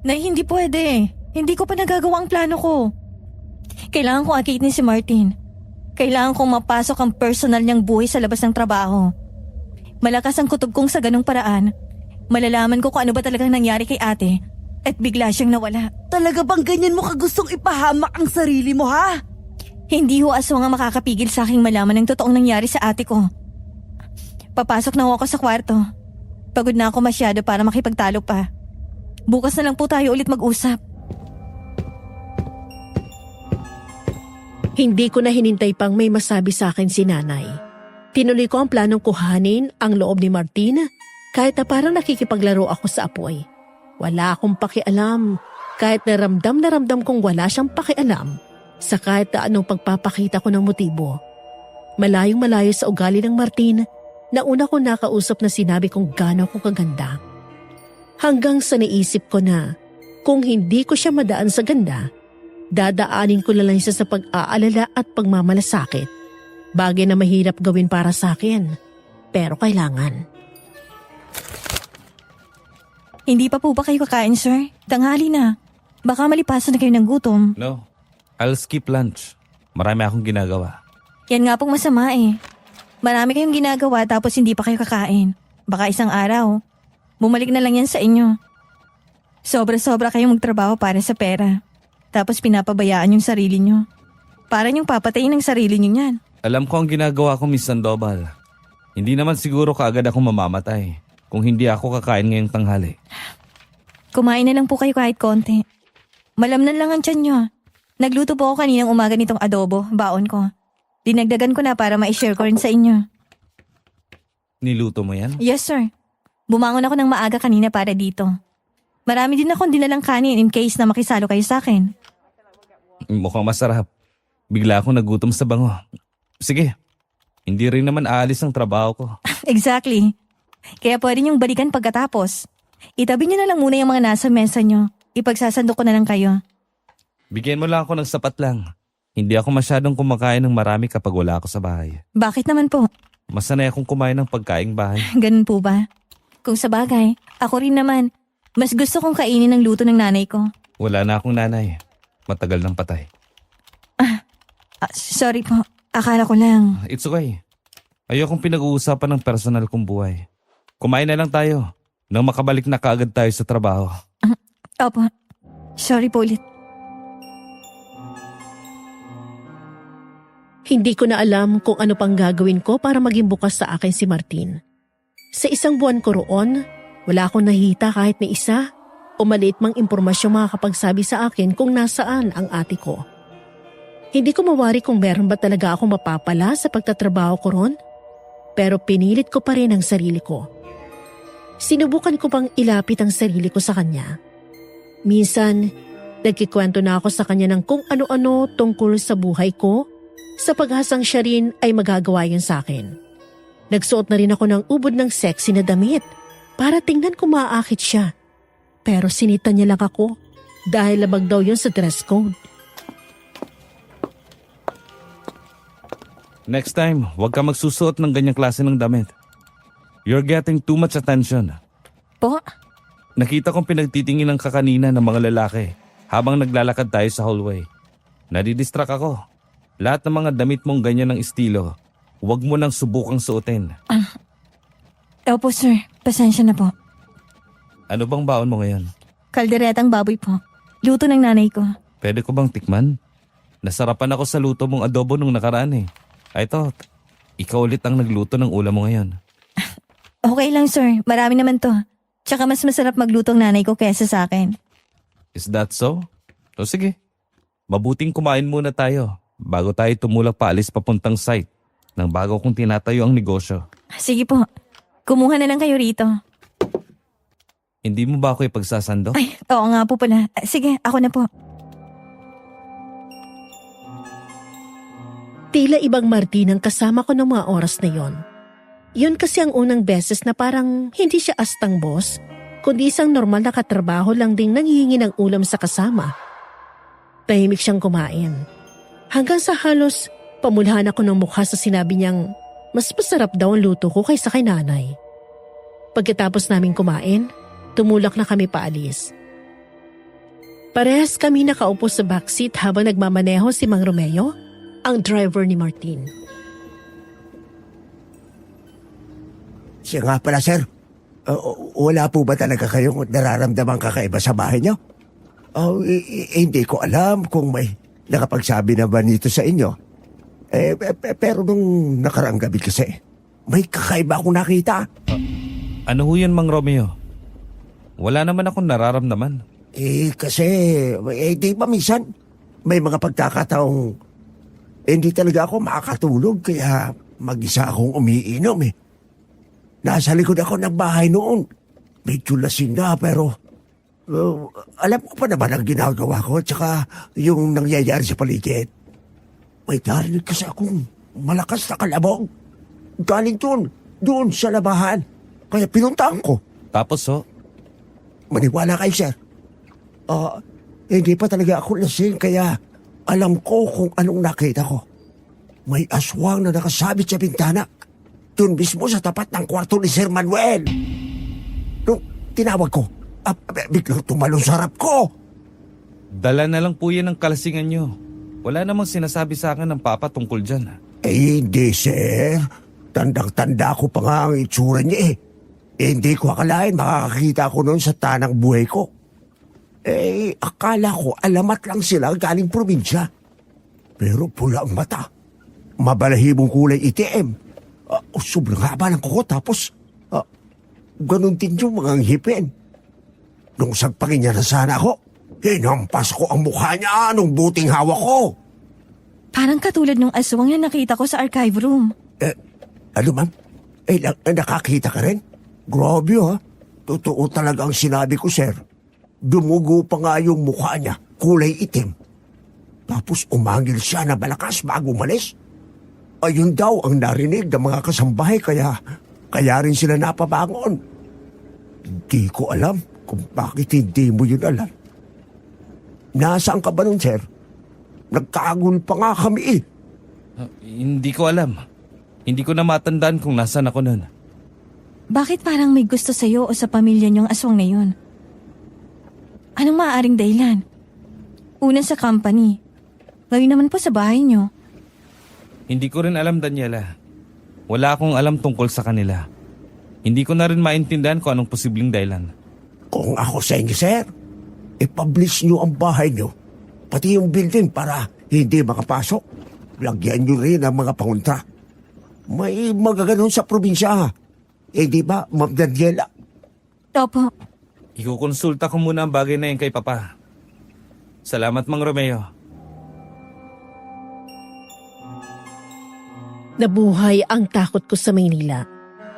Nay, hindi pwede. Hindi ko pa nagagawa ang plano ko. Kailangan kong akitin si Martin. Kailangan kong mapasok ang personal niyang buhay sa labas ng trabaho. Malakas ang kutob kong sa ganong paraan. Malalaman ko kung ano ba talagang nangyari kay ate at bigla siyang nawala. Talaga bang ganyan mo kagustong ipahamak ang sarili mo, ha? Hindi ho aswang ang makakapigil sa aking malaman ng totoong nangyari sa ate ko. Papasok na ho ako sa kwarto. Pagod na ako masyado para makipagtalo pa. Bukas na lang po tayo ulit mag-usap. Hindi ko na hinintay pang may masabi sa akin si nanay. Tinuloy ko ang planong kuhanin ang loob ni Martin kahit na parang nakikipaglaro ako sa apoy. Wala akong pakialam kahit na ramdam kong wala siyang pakialam sa kahit na anong pagpapakita ko ng motibo. Malayong malayo sa ugali ng Martin na una ko nakausap na sinabi kong gaano ko kaganda. Hanggang sa naisip ko na kung hindi ko siya madaan sa ganda, dadaanin ko na lang siya sa pag-aalala at pagmamalasakit. Bagay na mahirap gawin para sa akin, pero kailangan. Hindi pa po ba kayo kakain, sir? Tanghali na. Baka malipasan na kayo ng gutom. No, I'll skip lunch. Marami akong ginagawa. Yan nga pong masama eh. Marami kayong ginagawa tapos hindi pa kayo kakain. Baka isang araw, bumalik na lang yan sa inyo. Sobra-sobra kayong magtrabaho para sa pera. Tapos pinapabayaan yung sarili nyo. Para niyong papatayin ang sarili nyo yan. Alam ko ang ginagawa ko, Miss Sandoval. Hindi naman siguro kaagad ako mamamatay kung hindi ako kakain ngayong tanghali. Kumain na lang po kayo kahit konti. Malamnan lang ang tiyan nyo. Nagluto po ako kaninang umaga nitong adobo, baon ko. Dinagdagan ko na para ma-share ko rin sa inyo. Niluto mo yan? Yes, sir. Bumangon ako ng maaga kanina para dito. Marami din akong dinalang kanin in case na makisalo kayo sa akin. Mukhang masarap. Bigla akong nagutom sa bango. Sige, hindi rin naman aalis ang trabaho ko. Exactly. Kaya pwede niyong balikan pagkatapos. Itabi niyo na lang muna yung mga nasa mesa niyo. Ipagsasandok ko na lang kayo. Bigyan mo lang ako ng sapat lang. Hindi ako masyadong kumakain ng marami kapag wala ako sa bahay. Bakit naman po? Masanay akong kumain ng pagkaing bahay. Ganun po ba? Kung sa bagay, ako rin naman. Mas gusto kong kainin ng luto ng nanay ko. Wala na akong nanay. Matagal nang patay. Sorry po. Akala ko lang. It's okay. Ayokong pinag-uusapan ng personal kong buhay. Kumain na lang tayo. Nang makabalik na kaagad tayo sa trabaho. Opo. Sorry po ulit. Hindi ko na alam kung ano pang gagawin ko para maging bukas sa akin si Martin. Sa isang buwan ko roon, wala akong nahita kahit na isa o maliit mang impormasyon makakapagsabi sa akin kung nasaan ang ate ko. Hindi ko mawari kung meron ba talaga akong mapapala sa pagtatrabaho ko ron, pero pinilit ko pa rin ang sarili ko. Sinubukan ko pang ilapit ang sarili ko sa kanya. Minsan, nagkikwento na ako sa kanya ng kung ano-ano tungkol sa buhay ko, sa paghasang siya rin ay magagawa yun sa akin. Nagsuot na rin ako ng ubod ng sexy na damit para tingnan kung maaakit siya. Pero sinita niya lang ako dahil labag daw yun sa dress code. Next time, huwag ka magsusuot ng ganyang klase ng damit. You're getting too much attention. Po? Nakita kong pinagtitinginan ka kanina ng mga lalaki habang naglalakad tayo sa hallway. Nadidistract ako. Lahat ng mga damit mong ganyan ng estilo, huwag mo nang subukang suotin. Opo sir, pasensya na po. Ano bang baon mo ngayon? Kalderetang baboy po. Luto ng nanay ko. Pwede ko bang tikman? Nasarapan ako sa luto mong adobo nung nakaraan eh. Ay ito, ikaw ulit ang nagluto ng ulam mo ngayon. Okay lang sir, marami naman to. Tsaka mas masarap magluto ang nanay ko kaysa sa akin. Is that so? O sige, mabuting kumain muna tayo bago tayo tumulak paalis papuntang site ng bago kong tinatayo ang negosyo. Sige po, kumuha na lang kayo rito. Hindi mo ba ako ipagsasando? Ay, oo nga po pala. Sige, ako na po. Tila ibang Martin ang kasama ko ng mga oras na yon. Yun kasi ang unang beses na parang hindi siya astang boss, kundi isang normal na katrabaho lang ding nanghihingi ng ulam sa kasama. Tahimik siyang kumain. Hanggang sa halos pamulhan ako ng mukha sa sinabi niyang mas masarap daw ang luto ko kaysa kay nanay. Pagkatapos namin kumain, tumulak na kami paalis. Parehas kami nakaupo sa backseat habang nagmamaneho si Mang Romeo, ang driver ni Martin. Siya nga pala, sir. Wala po ba talaga kayong nararamdamang kakaiba sa bahay niyo? Hindi ko alam kung may nakapagsabi na ba nito sa inyo. Pero nung nakaraang gabi kasi, may kakaiba akong nakita. Ano ho yun, Mang Romeo? Wala naman akong nararamdaman. Kasi, di ba minsan, may mga pagkakataong hindi talaga ako makakatulog kaya mag-isa akong umiinom eh. Nasa likod ako ng bahay noon. Medyo lasing na pero alam ko pa naman ang ginagawa ko at saka yung nangyayari sa paligid. May narinig kasi akong malakas na kalabog. Galing doon sa labahan. Kaya pinuntahan ko. Tapos ho? Maniwala kayo, sir. Hindi pa talaga ako lasing kaya alam ko kung anong nakita ko. May aswang na nakasabit sa bintana. Doon mismo sa tapat ng kwarto ni Sir Manuel. Nung tinawag ko, biglang tumalon sa harap ko. Dala na lang po yan ang kalasingan nyo. Wala namang sinasabi sa akin ng papa tungkol dyan. Hindi, sir. Tandang-tanda ko pa nga ang itsura niya eh. Hindi ko akalain makakakita ko noon sa tanang buhay ko. Akala ko alamat lang sila galing probinsya. Pero pula ang mata. Mabalahibong kulay itim. Sobrang haba ng kuko tapos ganun din yung mga ngipin. Nung sagpangin niya na sana ako, hinampas ko ang mukha niya nung buting hawak ko. Parang katulad nung aswang na nakita ko sa archive room. Ano ma'am? Nakakita ka rin? Grabe ha. Totoo talaga ang sinabi ko, sir. Dumugo pa nga yung mukha niya, kulay itim. Tapos umangil siya na malakas bago umalis. Ayun daw ang narinig ng mga kasambahay kaya rin sila napabangon. Hindi ko alam kung bakit hindi mo yun alam. Nasaan ka ba nun, sir? Nagkagul pa nga kami eh. Hindi ko alam. Hindi ko na matandaan kung nasaan ako nun. Bakit parang may gusto sa'yo o sa pamilya niyong aswang na yun? Anong maaaring dahilan? Una sa company. Ngayon naman po sa bahay niyo. Hindi ko rin alam, Daniela. Wala akong alam tungkol sa kanila. Hindi ko na rin maintindihan kung anong posibleng dahilan. Kung ako sa inyo, sir, i-publish nyo ang bahay nyo, pati yung building para hindi makapasok. Lagyan nyo rin ang mga pangunta. May magaganon sa probinsya. Di ba, Ma'am Daniela? Opo. Ikukonsulta ko muna ang bagay na yun kay Papa. Salamat, Mang Romeo. Nabuhay ang takot ko sa Maynila.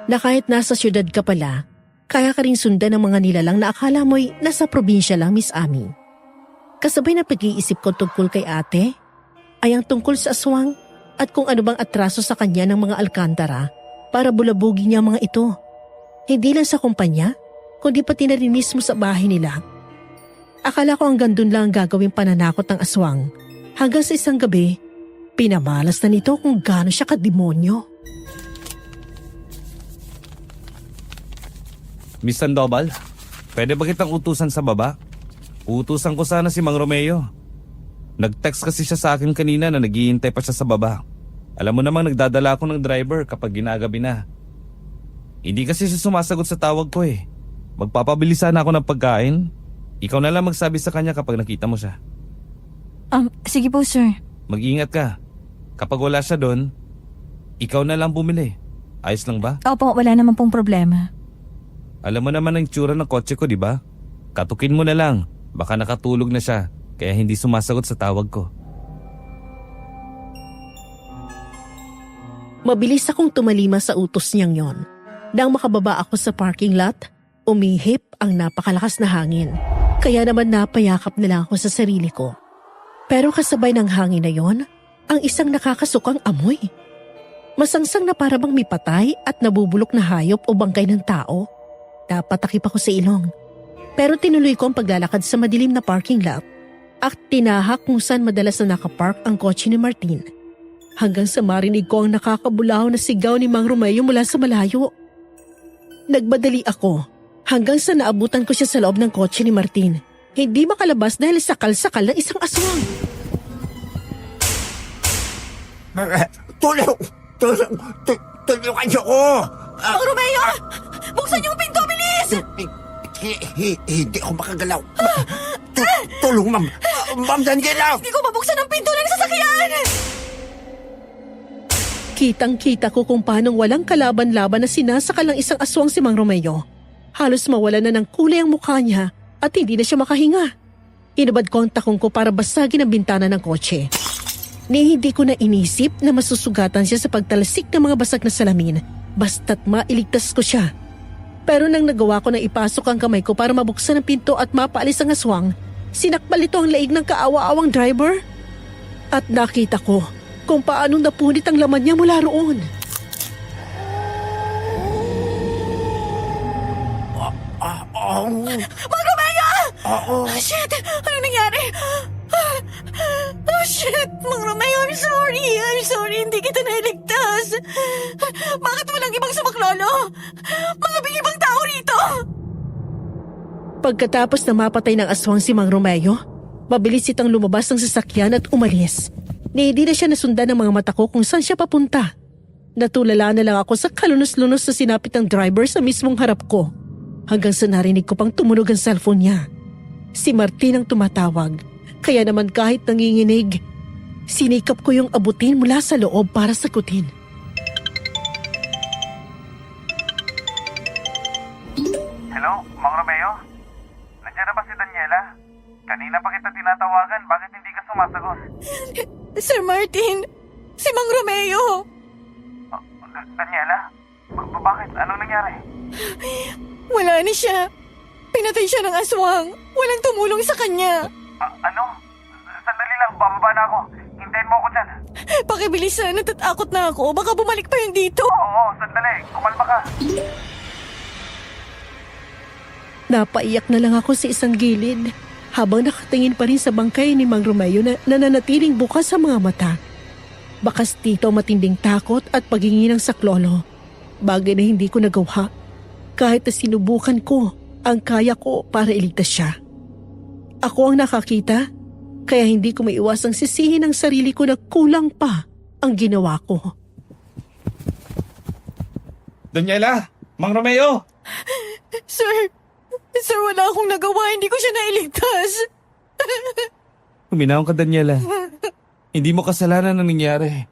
Na kahit nasa syudad ka pala, kaya ka rin sundan ng mga nilalang na akala mo'y nasa probinsya lang, Miss Ami. Kasabay na pag-iisip ko tungkol kay ate, ay ang tungkol sa aswang at kung ano bang atraso sa kanya ng mga alkantara para bulabugin niya ang mga ito. Hindi lang sa kumpanya, kundi pati na rin mismo sa bahay nila. Akala ko hanggang dun lang ang gagawing pananakot ng aswang. Hanggang sa isang gabi, pinamalas na nito kung gaano siya kademonyo. Miss Sandoval, pwede ba kitang utusan sa baba? Utusan ko sana si Mang Romeo. Nag-text kasi siya sa akin kanina na naghihintay pa siya sa baba. Alam mo namang nagdadala ako ng driver kapag ginagabi na. Hindi kasi siya sumasagot sa tawag ko eh. Magpapabili sana ako ng pagkain. Ikaw na lang magsabi sa kanya kapag nakita mo siya. Sige po, sir. Mag-ingat ka. Kapag wala siya doon, ikaw na lang bumili. Ayos lang ba? Opo, wala naman pong problema. Alam mo naman ang tsura ng kotse ko, di ba? Katukin mo na lang. Baka nakatulog na siya, kaya hindi sumasagot sa tawag ko. Mabilis akong tumalima sa utos niyang yon. Nang makababa ako sa parking lot, umihip ang napakalakas na hangin. Kaya naman napayakap na lang ako sa sarili ko. Pero kasabay ng hangin na yon, ang isang nakakasukang amoy. Masangsang na para bang may patay at nabubulok na hayop o bangkay ng tao. Napatakip ako sa ilong. Pero tinuloy ko ang paglalakad sa madilim na parking lot at tinahak kung saan madalas na nakapark ang kotse ni Martin. Hanggang sa marinig ko ang nakakabulaw na sigaw ni Mang Romeo mula sa malayo. Nagmadali ako hanggang sa naabutan ko siya sa loob ng kotse ni Martin. Hindi makalabas dahil sakal-sakal ng isang aswang. Tulungan niyo ko! Mang Romeo! Buksan niyo ang pinto, bilis! Hindi ako makagalaw. Tulong, ma'am. Ma'am Daniela! Hindi ko mabuksan ang pinto ng sasakyan! Kitang-kita ko kung paanong walang kalaban-laban na sinasakal ng isang aswang si Mang Romeo. Halos mawala na ng kulay ang mukha niya at hindi na siya makahinga. Inubad ko ang takong ko para basagin ang bintana ng kotse. Ni hindi ko na inisip na masusugatan siya sa pagtalasik ng mga basag na salamin basta't mailigtas ko siya. Pero nang nagawa ko na ipasok ang kamay ko para mabuksan ang pinto at mapaalis ang aswang, sinakbal ito ang laig ng kaawa-awang driver. At nakita ko kung paano napunit ang laman niya mula roon. Mang Romeo! Oh, shit! Ano nangyari? Oh, shit! Mang Romeo, I'm sorry! I'm sorry, hindi kita nailigtas! Bakit walang ibang sumaklolo? Mga ibang tao rito! Pagkatapos na mapatay ng aswang si Mang Romeo, mabilis itang lumabas ng sasakyan at umalis. Hindi na siya nasundan ng mga mata ko kung saan siya papunta. Natulala na lang ako sa kalunos-lunos na sinapit ng driver sa mismong harap ko. Hanggang sa narinig ko pang tumunog ang cellphone niya. Si Martin ang tumatawag. Kaya naman kahit nanginginig, sinikap ko yung abutin mula sa loob para sagutin. Hello, Mang Romeo? Nandiyan na ba si Daniela? Kanina pa kita tinatawagan, bakit hindi ka sumasagot? Sir Martin! Si Mang Romeo! Daniela? Bakit? Anong nangyari? Wala na siya. Pinatay siya ng aswang. Walang tumulong sa kanya. Ano? Sandali lang, bababa na ako. Hintayin mo ako dyan. Pakibilisan, natatakot na ako. Baka bumalik pa yun dito. Oo, sandali. Kumalma ka. Napaiyak na lang ako sa isang gilid habang nakatingin pa rin sa bangkay ni Mang Romeo na nananatiling bukas sa mga mata. Bakas dito matinding takot at paghingi ng saklolo. Bagay na hindi ko nagawa kahit na sinubukan ko ang kaya ko para iligtas siya. Ako ang nakakita kaya hindi ko maiwasang sisihin ang sarili ko na kulang pa ang ginawa ko. Daniela! Mang Romeo! Sir, wala akong nagawa. Hindi ko siya nailigtas. Huminahon ka, Daniela. Hindi mo kasalanan ang nangyari.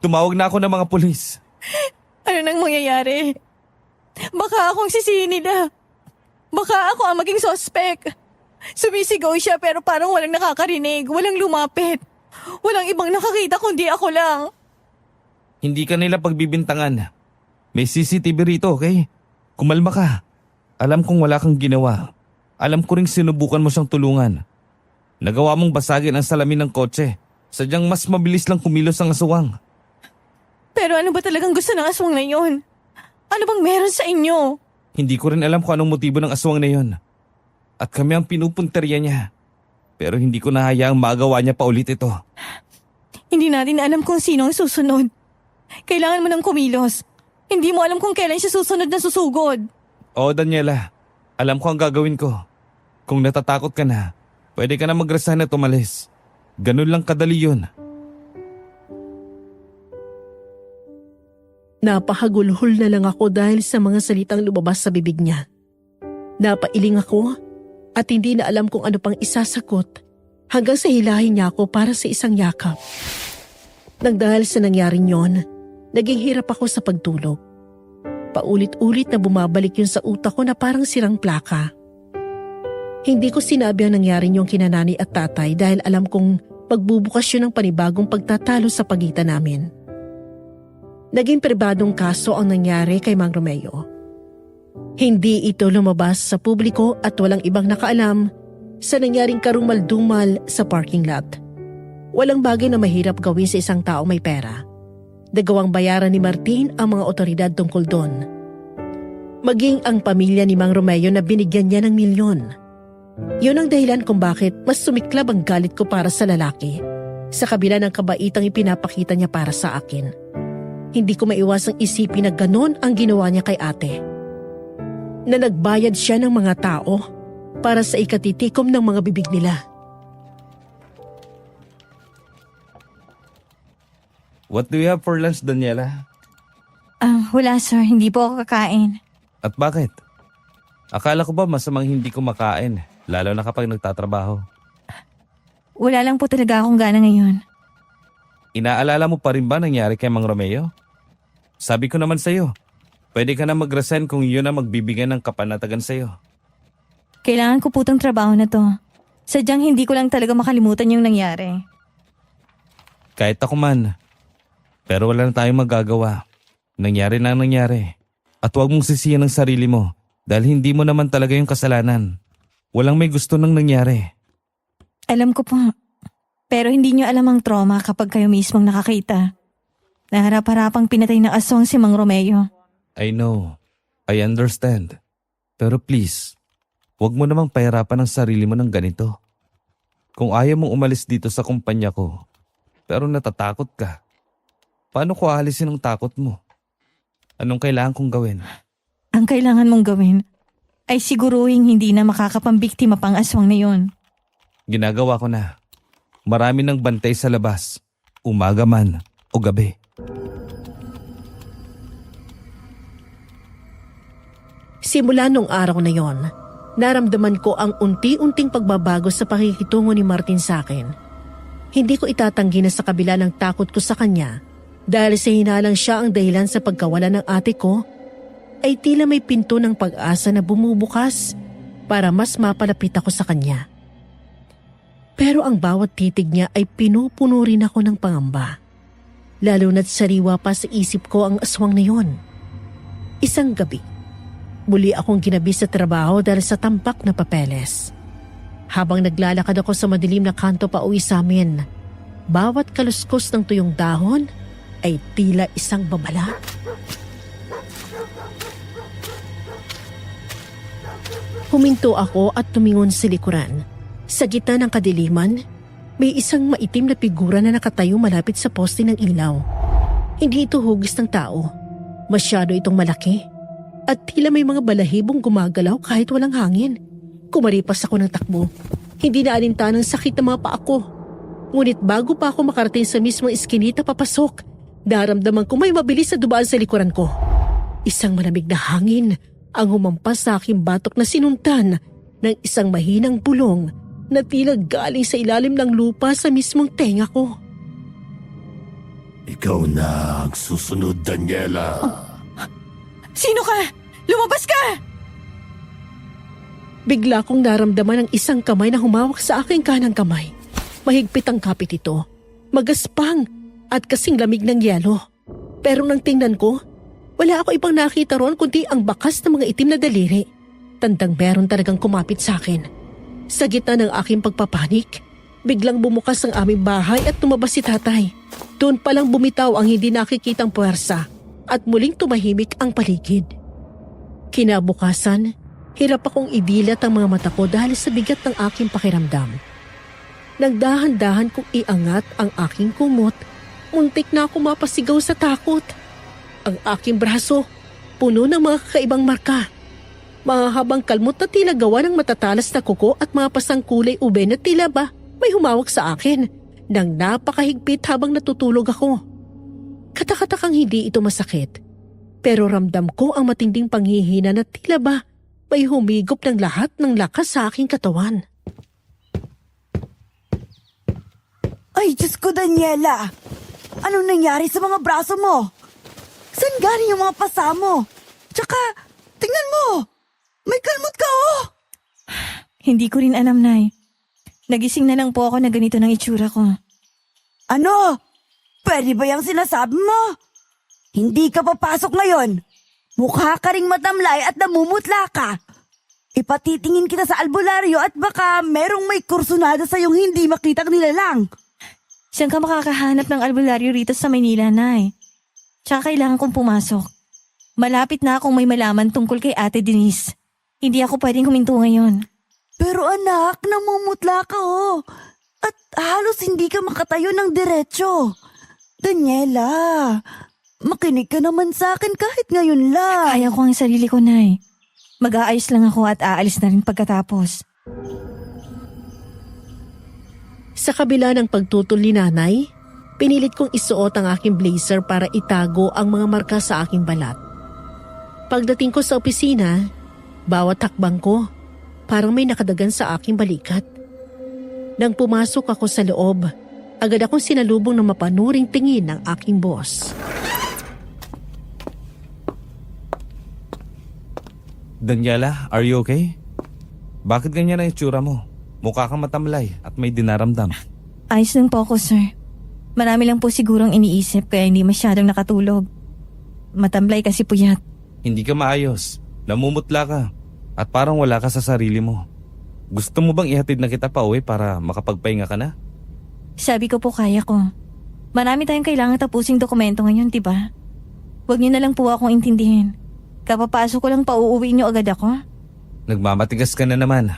Tumawag na ako ng mga pulis. Ano nang mangyayari? Baka akong sisihin nila. Baka ako ang maging suspect. Sumisigaw siya pero parang walang nakakarinig, walang lumapit. Walang ibang nakakita kundi ako lang. Hindi ka nila pagbibintangan. May CCTV rito, okay? Kumalma ka. Alam kong wala kang ginawa. Alam ko ring sinubukan mo siyang tulungan. Nagawa mong basagin ang salamin ng kotse. Sadyang mas mabilis lang kumilos ang aswang. Pero ano ba talagang gusto ng aswang na yun? Ano bang meron sa inyo? Hindi ko rin alam kung anong motibo ng aswang na yon. At kami ang pinupunteriya niya. Pero hindi ko nahayaang magawa niya pa ulit ito. Hindi natin alam kung sino ang susunod. Kailangan mo ng kumilos. Hindi mo alam kung kailan siya susunod na susugod. Oo, Daniela. Alam ko ang gagawin ko. Kung natatakot ka na, pwede ka na mag-resign at umalis. Ganun lang kadali yun. Napahagulhol na lang ako dahil sa mga salitang lumabas sa bibig niya. Napailing ako at hindi na alam kung ano pang isasagot hanggang sa hilahin niya ako para sa isang yakap. Nang dahil sa nangyaring yon, naging hirap ako sa pagtulog. Paulit-ulit na bumabalik yun sa utak ko na parang sirang plaka. Hindi ko sinabi ang nangyari niyong kina nanay at tatay dahil alam kong magbubukas yun ng panibagong pagtatalo sa pagitan namin. Naging pribadong kaso ang nangyari kay Mang Romeo. Hindi ito lumabas sa publiko at walang ibang nakaalam sa nangyaring karumal-dumal sa parking lot. Walang bagay na mahirap gawin sa isang tao may pera. Nagawang bayaran ni Martin ang mga otoridad tungkol doon. Maging ang pamilya ni Mang Romeo na binigyan niya ng milyon. Yun ang dahilan kung bakit mas sumiklab ang galit ko para sa lalaki sa kabila ng kabaitang ipinapakita niya para sa akin. Hindi ko maiwasang isipin na ganon ang ginawa niya kay ate. Na nagbayad siya ng mga tao para sa ikatitikom ng mga bibig nila. What do you have for lunch, Daniela? Wala sir, hindi po ako kakain. At bakit? Akala ko ba masamang hindi ko makain, lalo na kapag nagtatrabaho? Wala lang po talaga akong gana ngayon. Inaalala mo pa rin ba nangyari kay Mang Romeo? Sabi ko naman sa'yo, pwede ka na mag-resign kung yun ang magbibigay ng kapanatagan sa'yo. Kailangan ko po tong trabaho na to. Sadyang hindi ko lang talaga makalimutan yung nangyari. Kahit ako man. Pero wala na tayong magagawa. Nangyari na ang nangyari. At huwag mong sisiyan ang sarili mo dahil hindi mo naman talaga yung kasalanan. Walang may gusto nang nangyari. Alam ko po. Pero hindi nyo alam ang trauma kapag kayo mismong nakakita. Naharap-harapang pinatay ng aswang si Mang Romeo. I know. I understand. Pero please, huwag mo namang pahirapan ang sarili mo ng ganito. Kung ayaw mong umalis dito sa kumpanya ko, pero natatakot ka, paano ko aalisin ang takot mo? Anong kailangan kong gawin? Ang kailangan mong gawin ay siguruhing hindi na makakapambiktima pang aswang na yun. Ginagawa ko na. Marami ng bantay sa labas, umaga man o gabi. Simula nung araw na yon, naramdaman ko ang unti-unting pagbabago sa pakikitungo ni Martin sa akin. Hindi ko itatanggi na sa kabila ng takot ko sa kanya, dahil sa hinalang siya ang dahilan sa pagkawala ng ate ko, ay tila may pinto ng pag-asa na bumubukas para mas mapalapit ako sa kanya. Pero ang bawat titig niya ay pinupuno rin ako ng pangamba. Lalo na't sariwa pa sa isip ko ang aswang na yon. Isang gabi, muli akong ginabi sa trabaho dahil sa tampak na papeles. Habang naglalakad ako sa madilim na kanto pa uwi sa amin, bawat kaluskos ng tuyong dahon ay tila isang babala. Huminto ako at tumingon sa likuran. Sa gitna ng kadiliman, may isang maitim na figura na nakatayo malapit sa poste ng ilaw. Hindi ito hugis ng tao. Masyado itong malaki. At tila may mga balahibong gumagalaw kahit walang hangin. Kumaripas ako ng takbo. Hindi na alintanang sakit ng mga paa ko. Ngunit bago pa ako makarating sa mismong iskinita papasok, naramdaman ko may mabilis na dumaan sa likuran ko. Isang malamig na hangin ang humampas sa aking batok na sinuntan ng isang mahinang bulong na tila galing sa ilalim ng lupa sa mismong tenga ko. Ikaw na ang susunod, Daniela. Sino ka? Lumabas ka! Bigla kong naramdaman ang isang kamay na humawak sa aking kanang kamay. Mahigpit ang kapit ito, magaspang at kasing lamig ng yelo. Pero nang tingnan ko, wala ako ibang nakita roon kundi ang bakas ng mga itim na daliri. Tandang meron talagang kumapit sa akin. Sa gitna ng aking pagpapanik, biglang bumukas ang aming bahay at tumabas si tatay. Doon palang bumitaw ang hindi nakikitang puwersa at muling tumahimik ang paligid. Kinabukasan, hirap akong idilat ang mga mata ko dahil sa bigat ng aking pakiramdam. Nagdahan-dahan kong iangat ang aking kumot, muntik na ako mapasigaw sa takot. Ang aking braso, puno ng mga kakaibang marka. Mahahabang kalmot na tila gawa ng matatalas na kuko at mga pasang kulay ube na tila ba may humawak sa akin nang napakahigpit habang natutulog ako. Katakatakang hindi ito masakit, pero ramdam ko ang matinding panghihina na tila ba may humigop ng lahat ng lakas sa aking katawan. Ay, Diyos ko, Daniela! Anong nangyari sa mga braso mo? Saan galing yung mga pasa mo? Tsaka, tingnan mo! May kalmot ka, oh! Hindi ko rin alam, Nay. Nagising na lang po ako na ganito ng itsura ko. Ano? Pwede ba yung sinasabi mo? Hindi ka papasok ngayon. Mukha ka ring matamlay at namumutla ka. Ipatitingin kita sa albularyo at baka merong may kursunada sa yung hindi makitang nilalang. Saan ka makakahanap ng albularyo rito sa Maynila, Nay? Tsaka kailangan kong pumasok. Malapit na akong may malaman tungkol kay Ate Denise. Hindi ako pwedeng huminto ngayon. Pero anak, namumutla ka, oh. At halos hindi ka makatayo ng diretsyo. Daniela, makinig ka naman sa akin kahit ngayon lang. Kaya ko ang sarili ko, Nay. Mag-aayos lang ako at aalis na rin pagkatapos. Sa kabila ng pagtutol ni nanay, pinilit kong isuot ang aking blazer para itago ang mga marka sa aking balat. Pagdating ko sa opisina, bawat hakbang ko, parang may nakadagan sa aking balikat. Nang pumasok ako sa loob, agad akong sinalubong ng mapanuring tingin ng aking boss. Daniela, are you okay? Bakit ganyan ang itsura mo? Mukha kang matamlay at may dinaramdam. Ayos lang po ako, sir. Marami lang po sigurong iniisip kaya hindi masyadong nakatulog. Matamlay kasi puyat. Hindi ka maayos. Namumutla ka. At parang wala ka sa sarili mo. Gusto mo bang ihatid na kita pa uwi para makapagpahinga ka na? Sabi ko po kaya ko. Marami tayong kailangan tapusing dokumento ngayon, diba? Huwag niyo na lang po akong intindihin. Kapapasok ko lang pauuwi niyo agad ako. Nagmamatigas ka na naman.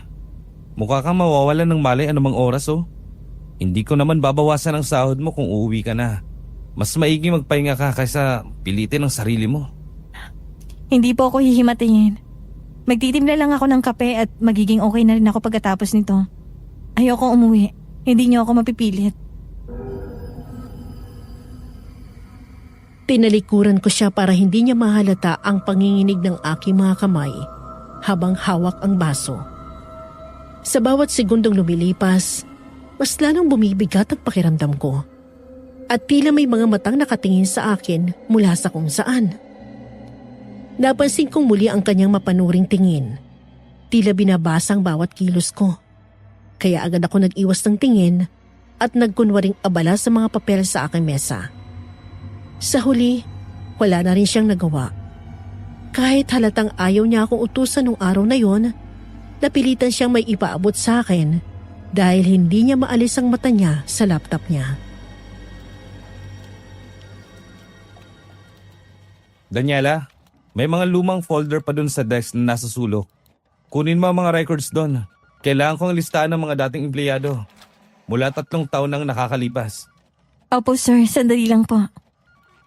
Mukha kang mawawalan ng malay anumang oras oh. Hindi ko naman babawasan ang sahod mo kung uuwi ka na. Mas maigi magpahinga ka kaysa pilitin ang sarili mo. Hindi po ako hihimatingin. Magtitimpla lang ako ng kape at magiging okay na rin ako pagkatapos nito. Ayoko umuwi. Hindi niyo ako mapipilit. Tinalikuran ko siya para hindi niya mahalata ang panginginig ng aking mga kamay habang hawak ang baso. Sa bawat segundong lumilipas, mas lalong bumibigat ang pakiramdam ko. At tila may mga matang nakatingin sa akin mula sa kung saan. Napansin kong muli ang kanyang mapanuring tingin. Tila binabasa ang bawat kilos ko. Kaya agad ako nag-iwas ng tingin at nagkunwaring abala sa mga papel sa aking mesa. Sa huli, wala na rin siyang nagawa. Kahit halatang ayaw niya akong utusan nung araw na yon, napilitan siyang may ipaabot sa akin dahil hindi niya maalis ang mata niya sa laptop niya. Daniela, may mga lumang folder pa dun sa desk na nasa sulok. Kunin mo ang mga records dun. Kailangan kong listahan ng mga dating empleyado. Mula 3 taon nang nakakalipas. Opo sir, sandali lang po.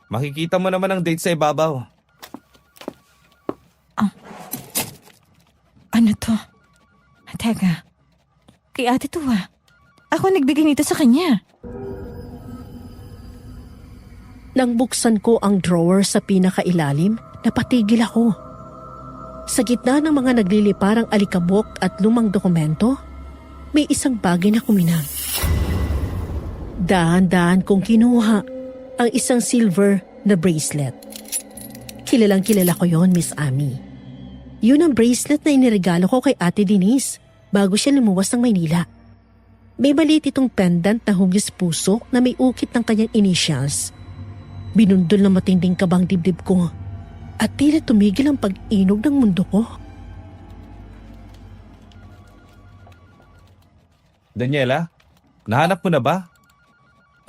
Makikita mo naman ang date sa ibabaw. Ano to? Teka, kay ate to ah. Ako nagbigay nito sa kanya. Nang buksan ko ang drawer sa pinakailalim, napatigil ako. Sa gitna ng mga nagliliparang alikabok at lumang dokumento, may isang bagay na kuminang. Dahan-dahan kong kinuha ang isang silver na bracelet. Kilalang kilala ko yon, Miss Amy. Yun ang bracelet na iniregalo ko kay Ate Denise bago siya lumuwas ng Maynila. May maliit itong pendant na hugis puso na may ukit ng kanyang initials. Binundol na matinding kabang dibdib ko at tila tumigil ang pag-inog ng mundo ko. Daniela, nahanap mo na ba?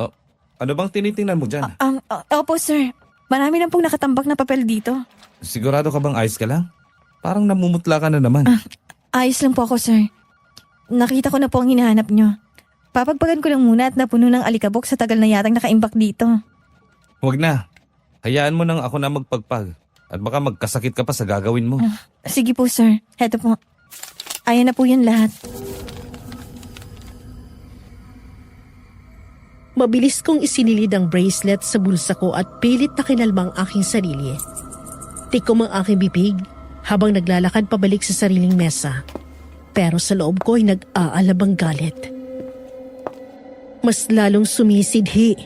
Oh, ano bang tinitingnan mo dyan? Opo sir, marami na pong nakatambak na papel dito. Sigurado ka bang ayos ka lang? Parang namumutla ka na naman. Ayos lang po ako sir. Nakita ko na po ang hinahanap nyo. Papagpagan ko lang muna at napuno ng alikabok sa tagal na yatang nakaimbak dito. Huwag na. Hayaan mo nang ako na magpagpag. At baka magkasakit ka pa sa gagawin mo. Sige po sir, heto po. Ayan na po yan lahat. Mabilis kong isinilid ang bracelet sa bulsa ko at pilit na kinalmang aking sarili. Tikom ang aking bibig habang naglalakad pabalik sa sariling mesa. Pero sa loob ko ay nag-aalabang galit. Mas lalong sumisidhi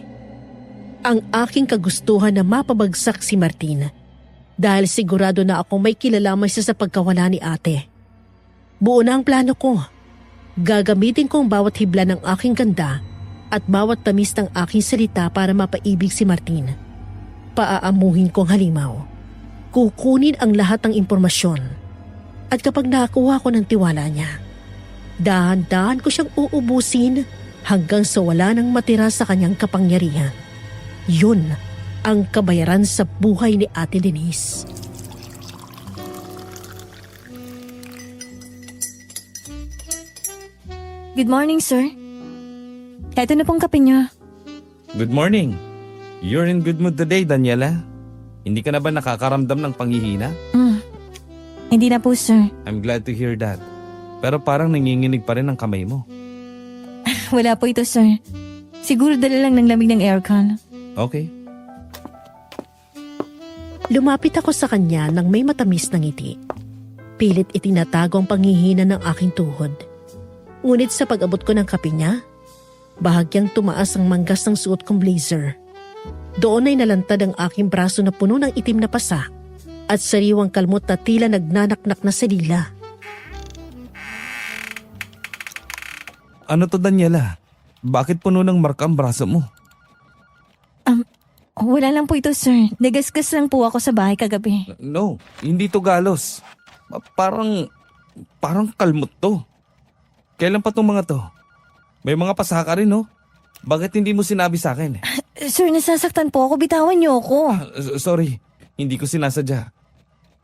ang aking kagustuhan na mapabagsak si Martin dahil sigurado na ako may kilalaman siya sa pagkawala ni ate. Buo na ang plano ko. Gagamitin ko ang bawat hibla ng aking ganda at bawat tamis ng aking salita para mapaibig si Martin. Paaamuhin kong halimaw. Kukunin ang lahat ng impormasyon. At kapag nakakuha ko ng tiwala niya, dahan-dahan ko siyang uubusin hanggang sa wala nang matira sa kanyang kapangyarihan. Yun ang kabayaran sa buhay ni Ate Denise. Good morning sir. Heto na pong kape nyo. Good morning. You're in good mood today, Daniela. Hindi ka na ba nakakaramdam ng panghihina? Hindi na po sir. I'm glad to hear that. Pero parang nanginginig pa rin ang kamay mo. Wala po ito sir. Siguro dala lang ng lamig ng aircon. Okay. Lumapit ako sa kanya nang may matamis na ngiti. Pilit itinatago ang panghihina ng aking tuhod. Ngunit sa pag-abot ko ng kape niya, bahagyang tumaas ang manggas ng suot kong blazer. Doon ay nalantad ang aking braso na puno ng itim na pasa at sariwang kalmot na tila nagnanaknak na sa dila. Ano to, Daniela? Bakit puno ng marka ang braso mo? Wala lang po ito sir. Nagasgas lang po ako sa bahay kagabi. No, hindi to galos. Parang kalmot to. Kailan pa tong mga to? May mga pasaka rin, no? Bakit hindi mo sinabi sa akin? Sir, nasasaktan po ako. Bitawan niyo ako. Sorry, hindi ko sinasadya.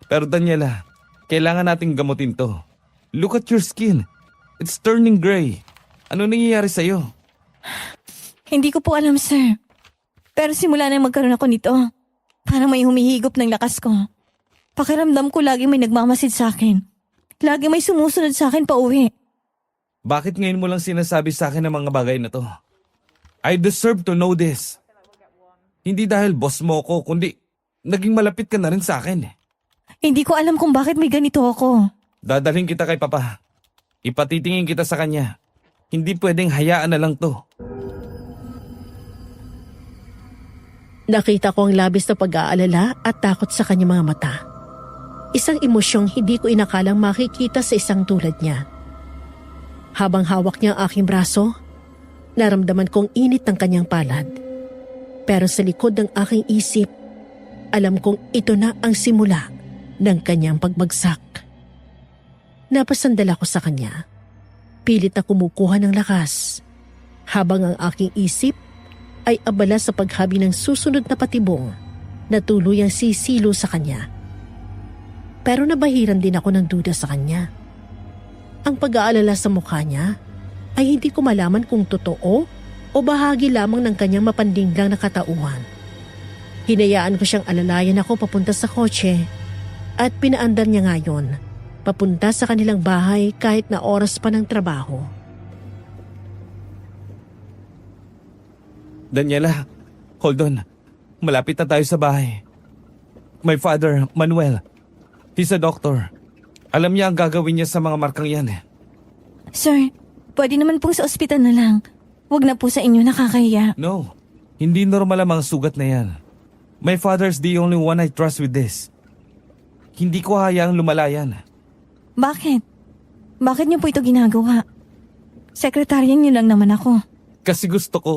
Pero Daniela, kailangan nating gamutin to. Look at your skin. It's turning gray. Ano nangyayari sa'yo? Hindi ko po alam, sir. Pero simula nang magkaroon ako nito, parang may humihigop ng lakas ko. Pakiramdam ko lagi may nagmamasid sa akin. Lagi may sumusunod sa akin pa uwi. Bakit ngayon mo lang sinasabi sa akin ang mga bagay na to? I deserve to know this. Hindi dahil boss mo ko, kundi naging malapit ka na rin sa akin. Hindi ko alam kung bakit may ganito ako. Dadalhin kita kay Papa. Ipatitingin kita sa kanya. Hindi pwedeng hayaan na lang to. Nakita ko ang labis na pag-aalala at takot sa kanyang mga mata. Isang emosyong hindi ko inakalang makikita sa isang tulad niya. Habang hawak niya ang aking braso, naramdaman kong init ng kanyang palad. Pero sa likod ng aking isip, alam kong ito na ang simula ng kanyang pagbagsak. Napasandal ako sa kanya. Pilit na kumukuha ng lakas, habang ang aking isip ay abala sa paghabi ng susunod na patibong na tuluyang sisilo sa kanya. Pero nabahiran din ako ng duda sa kanya. Ang pag-aalala sa mukha niya ay hindi ko malaman kung totoo o bahagi lamang ng kanyang mapandinglang na katauhan. Hinayaan ko siyang alalayan ako papunta sa kotse at pinaandar niya ngayon papunta sa kanilang bahay kahit na oras pa ng trabaho. Daniela, hold on. Malapit na tayo sa bahay. My father, Manuel. He's a doctor. Alam niya ang gagawin niya sa mga markang yan eh. Sir, pwede naman pong sa ospital na lang. Huwag na po sa inyo, nakakahiya. No, hindi normal ang mga sugat na yan. My father's the only one I trust with this. Hindi ko hayaang lumala yan. Bakit? Bakit niyo po ito ginagawa? Sekretaryan niyo lang naman ako. Kasi gusto ko.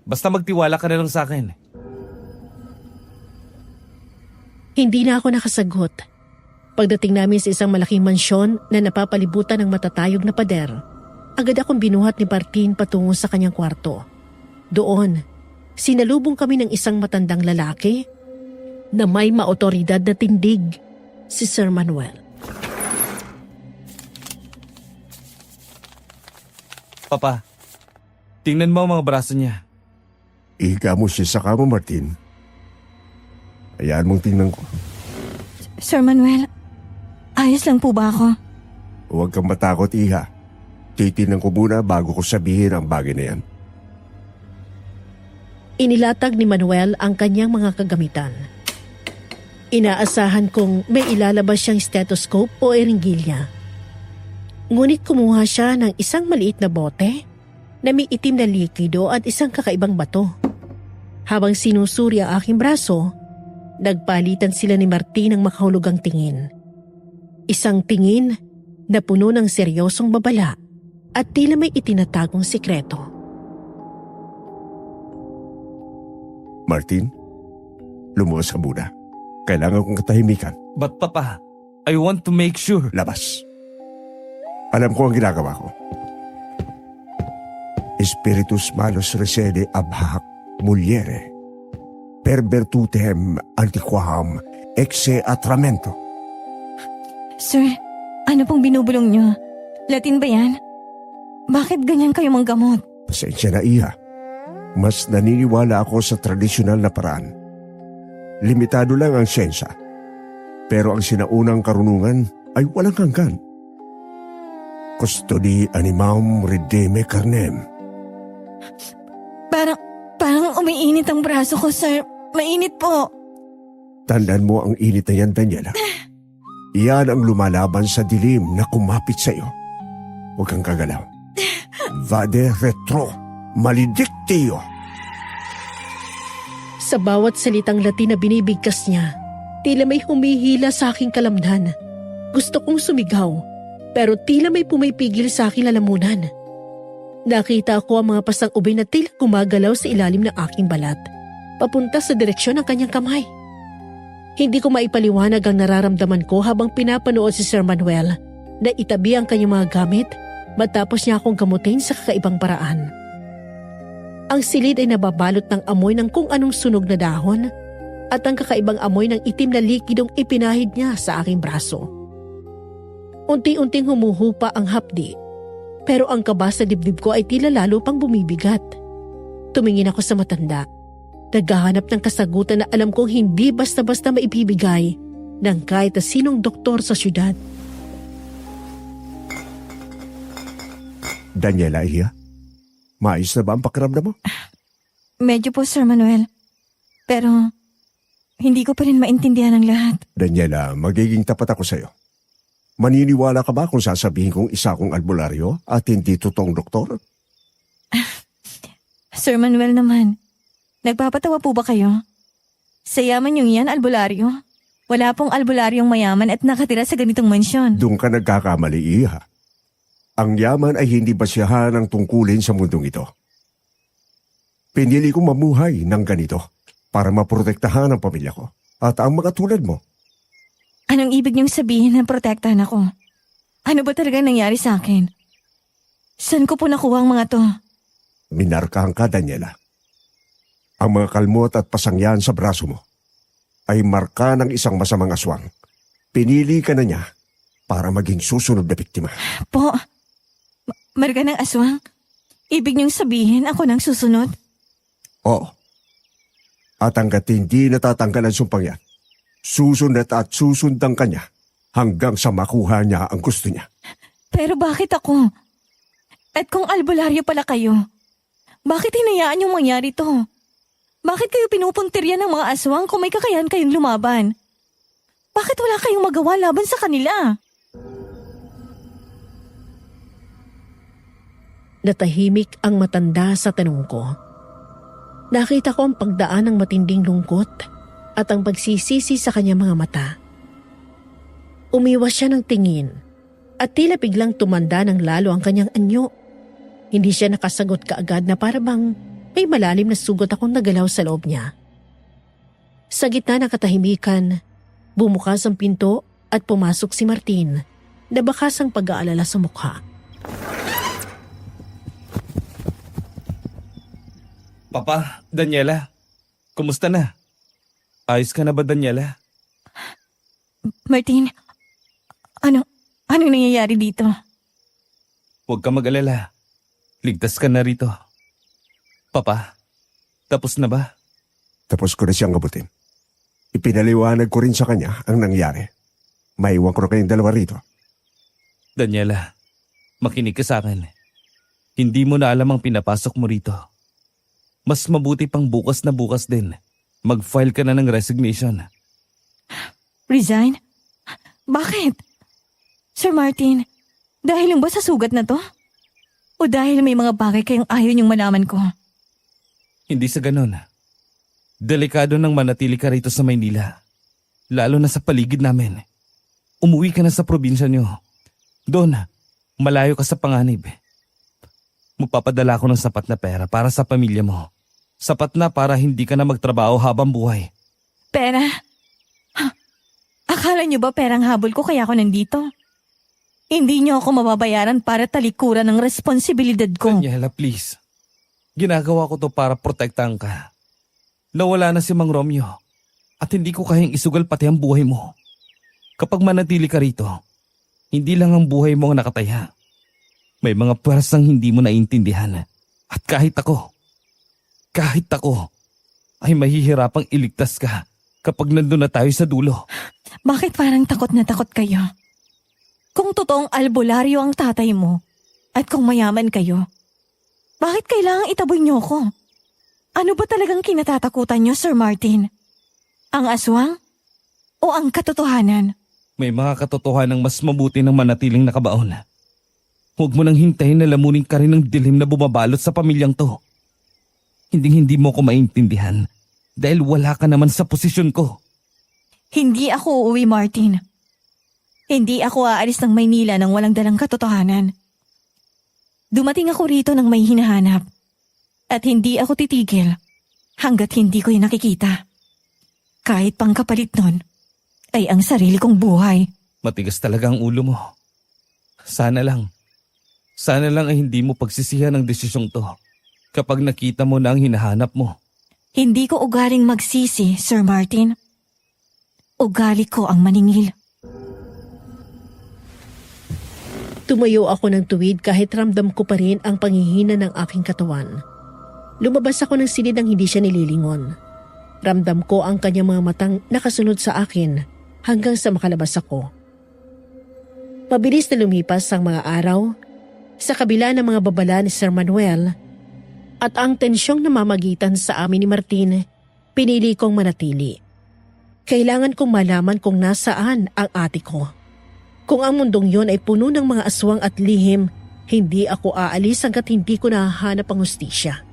Basta magtiwala ka na lang sa akin. Hindi na ako nakasagot. Pagdating namin sa isang malaking mansyon na napapalibutan ng matatayog na pader, agad akong binuhat ni Martin patungo sa kanyang kwarto. Doon, sinalubong kami ng isang matandang lalaki na may maotoridad na tindig, si Sir Manuel. Papa, tingnan mo ang mga braso niya. Ika mo siya sa kamo, Martin. Hayaan mong tingnan ko. Sir Manuel, ayos lang po ba ako? Huwag kang matakot, Iha. Titignan ko muna bago ko sabihin ang bagay na yan. Inilatag ni Manuel ang kanyang mga kagamitan. Inaasahan kong may ilalabas siyang stethoscope o eringgilya. Ngunit kumuha siya ng isang maliit na bote na may itim na likido at isang kakaibang bato. Habang sinusuri ang aking braso, nagpalitan sila ni Martin ng makahulugang tingin. Isang tingin na puno ng seryosong babala at tila may itinatagong sikreto. Martin, lumuwas ka muna. Kailangan kong katahimikan. But Papa, I want to make sure. Labas. Alam ko ang ginagawa ko. Spiritus malos resede abhak muliere. Pervertutem antiquam exe atramento. Sir, ano pong binubulong niyo? Latin ba yan? Bakit ganyan kayo manggamot? Pasensya na, Iha. Mas naniniwala ako sa tradisyonal na paraan. Limitado lang ang siyensya. Pero ang sinaunang karunungan ay walang hanggan. Custodi animam redeme carnem. Parang umiinit ang braso ko, sir. Mainit po. Tandaan mo ang init na yan, Daniela. Iyan ang lumalaban sa dilim na kumapit sa iyo. Huwag kang kagalaw. Vade retro, maledictio. Sa bawat salitang Latin na binibigkas niya, tila may humihila sa aking kalamnan. Gusto kong sumigaw, pero tila may pumipigil sa aking lalamunan. Nakita ko ang mga pasang ubi na tila gumagalaw sa ilalim ng aking balat, papunta sa direksyon ng kanyang kamay. Hindi ko maipaliwanag ang nararamdaman ko habang pinapanood si Sir Manuel na itabi ang kanyang mga gamit matapos niya akong gamutin sa kakaibang paraan. Ang silid ay nababalot ng amoy ng kung anong sunog na dahon at ang kakaibang amoy ng itim na likidong ipinahid niya sa aking braso. Unti-unting humuhupa ang hapdi, pero ang kaba sa dibdib ko ay tila lalo pang bumibigat. Tumingin ako sa matanda. Naghahanap ng kasagutan na alam kong hindi basta-basta maibibigay ng kahit na sinong doktor sa syudad. Daniela, Iha, maayos na ba ang pakiramdam mo? Medyo po, Sir Manuel. Pero hindi ko pa rin maintindihan ang lahat. Daniela, magiging tapat ako sa iyo. Maniniwala ka ba kung sasabihin kong isa akong albularyo at hindi totoong doktor? Sir Manuel naman, nagpapatawa po ba kayo? Sa yaman yung yan, albularyo. Wala pong albularyong mayaman at nakatira sa ganitong mansyon. Doon ka nagkakamali, Iha. Ang yaman ay hindi basihan ng tungkulin sa mundong ito. Pinili kong mamuhay ng ganito para maprotektahan ang pamilya ko at ang mga tulad mo. Anong ibig niyong sabihin na protektahan ako? Ano ba talaga nangyari sa akin? Saan ko po nakuha ang mga to? Minarkahan ka, Daniela. Ang mga kalmot at pasangyan sa braso mo ay marka ng isang masamang aswang. Pinili ka na niya para maging susunod na biktima. Po, marga ng aswang? Ibig niyong sabihin ako nang susunod? Oo. At hanggat hindi natatanggal ang sumpang yan, susunod at susundan ka niya hanggang sa makuha niya ang gusto niya. Pero bakit ako? At kung albularyo pala kayo, bakit hinayaan yung mangyari to? Bakit kayo pinupuntirya ng mga aswang kung may kakayahan kayong lumaban? Bakit wala kayong magawa laban sa kanila? Natahimik ang matanda sa tanong ko. Nakita ko ang pagdaan ng matinding lungkot at ang pagsisisi sa kanyang mga mata. Umiwas siya ng tingin at tila biglang tumanda ng lalo ang kanyang anyo. Hindi siya nakasagot kaagad na para bang may malalim na sugot akong nagalaw sa loob niya. Sa gitna ng katahimikan, bumukas ang pinto at pumasok si Martin na bakas ang pag-aalala sa mukha. Papa, Daniela, kumusta na? Ayos ka na ba, Daniela? Martin, ano nangyayari dito? Huwag ka mag-alala. Ligtas ka na rito. Papa, tapos na ba? Tapos ko na siyang abutin. Ipinaliwanag ko rin sa kanya ang nangyari. Maiwan ko na kayong dalawa rito. Daniela, makinig ka sa akin. Hindi mo na alam ang pinapasok mo rito. Mas mabuti pang bukas na bukas din. Mag-file ka na ng resignation. Resign? Bakit? Sir Martin, dahil lang ba sa sugat na to? O dahil may mga bagay kayong ayaw niyong malaman ko? Hindi sa ganun. Delikado nang manatili ka rito sa Maynila. Lalo na sa paligid namin. Umuwi ka na sa probinsya niyo. Doon, malayo ka sa panganib. Magpapadala ko ng sapat na pera para sa pamilya mo. Sapat na para hindi ka na magtrabaho habang buhay. Pera? Akala niyo ba perang habol ko kaya ako nandito? Hindi niyo ako mababayaran para talikuran ng responsibilidad ko. Daniela, please. Ginagawa ko to para protektahan ka. Nawala na si Mang Romeo at hindi ko kayang isugal pati ang buhay mo. Kapag manatili ka rito, hindi lang ang buhay mo ang nakataya. May mga pwersang hindi mo naiintindihan. At kahit ako, ay mahihirapang iligtas ka kapag nandun na tayo sa dulo. Bakit parang takot na takot kayo? Kung totoong albularyo ang tatay mo at kung mayaman kayo, bakit kailangang itaboy niyo ko? Ano ba talagang kinatatakutan niyo, Sir Martin? Ang aswang? O ang katotohanan? May mga katotohanang mas mabuti ng manatiling nakabaon. Huwag mo nang hintayin na lamunin ka rin ng dilim na bumabalot sa pamilyang to. Hindi mo ko maintindihan dahil wala ka naman sa posisyon ko. Hindi ako uuwi, Martin. Hindi ako aalis ng Maynila nang walang dalang katotohanan. Dumating ako rito nang may hinahanap. At hindi ako titigil hanggat hindi ko yung nakikita. Kahit pang kapalit nun ay ang sarili kong buhay. Matigas talaga ang ulo mo. Sana lang ay hindi mo pagsisihan ang desisyong to kapag nakita mo na ang hinahanap mo. Hindi ko ugaling magsisi, Sir Martin. Ugali ko ang maningil. Tumayo ako ng tuwid kahit ramdam ko pa rin ang panghihina ng aking katawan. Lumabas ako ng silid nang hindi siya nililingon. Ramdam ko ang kanyang mga matang nakasunod sa akin hanggang sa makalabas ako. Mabilis na lumipas ang mga araw sa kabila ng mga babala ni Sir Manuel at ang tensyong namamagitan sa amin ni Martin, pinili kong manatili. Kailangan kong malaman kung nasaan ang ate ko. Kung ang mundong yon ay puno ng mga aswang at lihim, hindi ako aalis hanggat hindi ko nahahanap ang hustisya.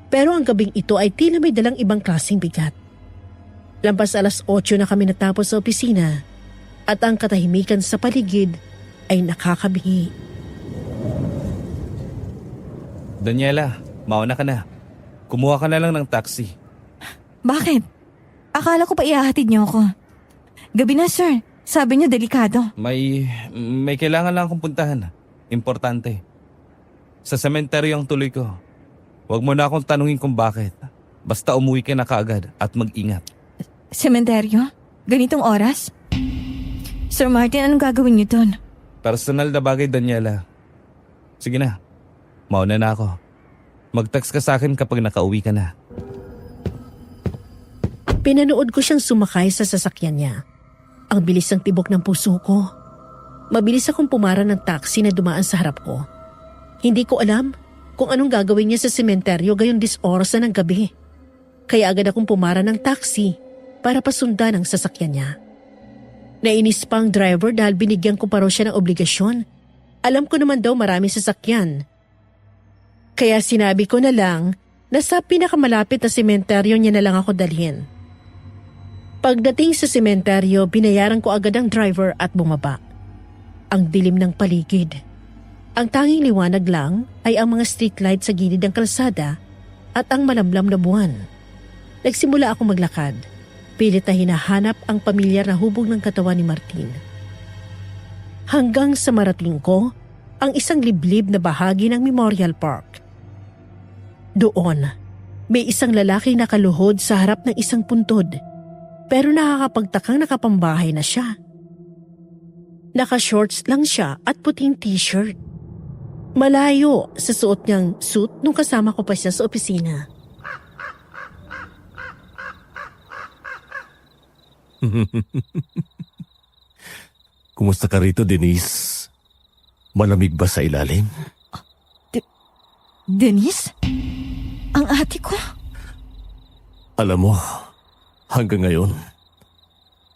Pero ang gabing ito ay tila may dalang ibang klaseng bigat. Lampas 8:00 na kami natapos sa opisina at ang katahimikan sa paligid ay nakakabihi. Daniela, mauna ka na. Kumuha ka na lang ng taxi. Bakit? Akala ko pa ihahatid niyo ako. Gabi na, sir. Sabi niyo delikado. May kailangan lang akong puntahan. Importante. Sa sementeryo ang tuloy ko. Huwag mo na akong tanungin kung bakit. Basta umuwi ka na kaagad at mag-ingat. Sementeryo? Ganitong oras? Sir Martin, anong gagawin niyo dun? Personal na bagay, Daniela. Sige na. Mauna na ako. Mag-text ka sa akin kapag nakauwi ka na. Pinanood ko siyang sumakay sa sasakyan niya. Ang bilis ng tibok ng puso ko. Mabilis akong pumara ng taxi na dumaan sa harap ko. Hindi ko alam kung anong gagawin niya sa sementeryo gayon 10 oras na ng gabi. Kaya agad akong pumara ng taxi para pasundan ang sasakyan niya. Nainis pa ang driver dahil binigyan ko pa raw siya ng obligasyon. Alam ko naman daw marami sasakyan. Kaya sinabi ko na lang na sa pinakamalapit na sementeryo niya na lang ako dalhin. Pagdating sa sementeryo, binayaran ko agad ang driver at bumaba. Ang dilim ng paligid. Ang tanging liwanag lang ay ang mga streetlight sa gilid ng kalsada at ang malamlam na buwan. Nagsimula ako maglakad. Pilit na hinahanap ang pamilyar na hubog ng katawan ni Martin. Hanggang sa marating ko ang isang liblib na bahagi ng Memorial Park. Doon, may isang lalaki nakaluhod sa harap ng isang puntod. Pero nakakapagtakang nakapambahay na siya. Naka-shorts lang siya at puting t-shirt. Malayo sa suot niyang suit nung kasama ko pa siya sa opisina. Kumusta ka rito, Denise? Malamig ba sa ilalim? Denise? Ang ate ko? Alam mo, hanggang ngayon,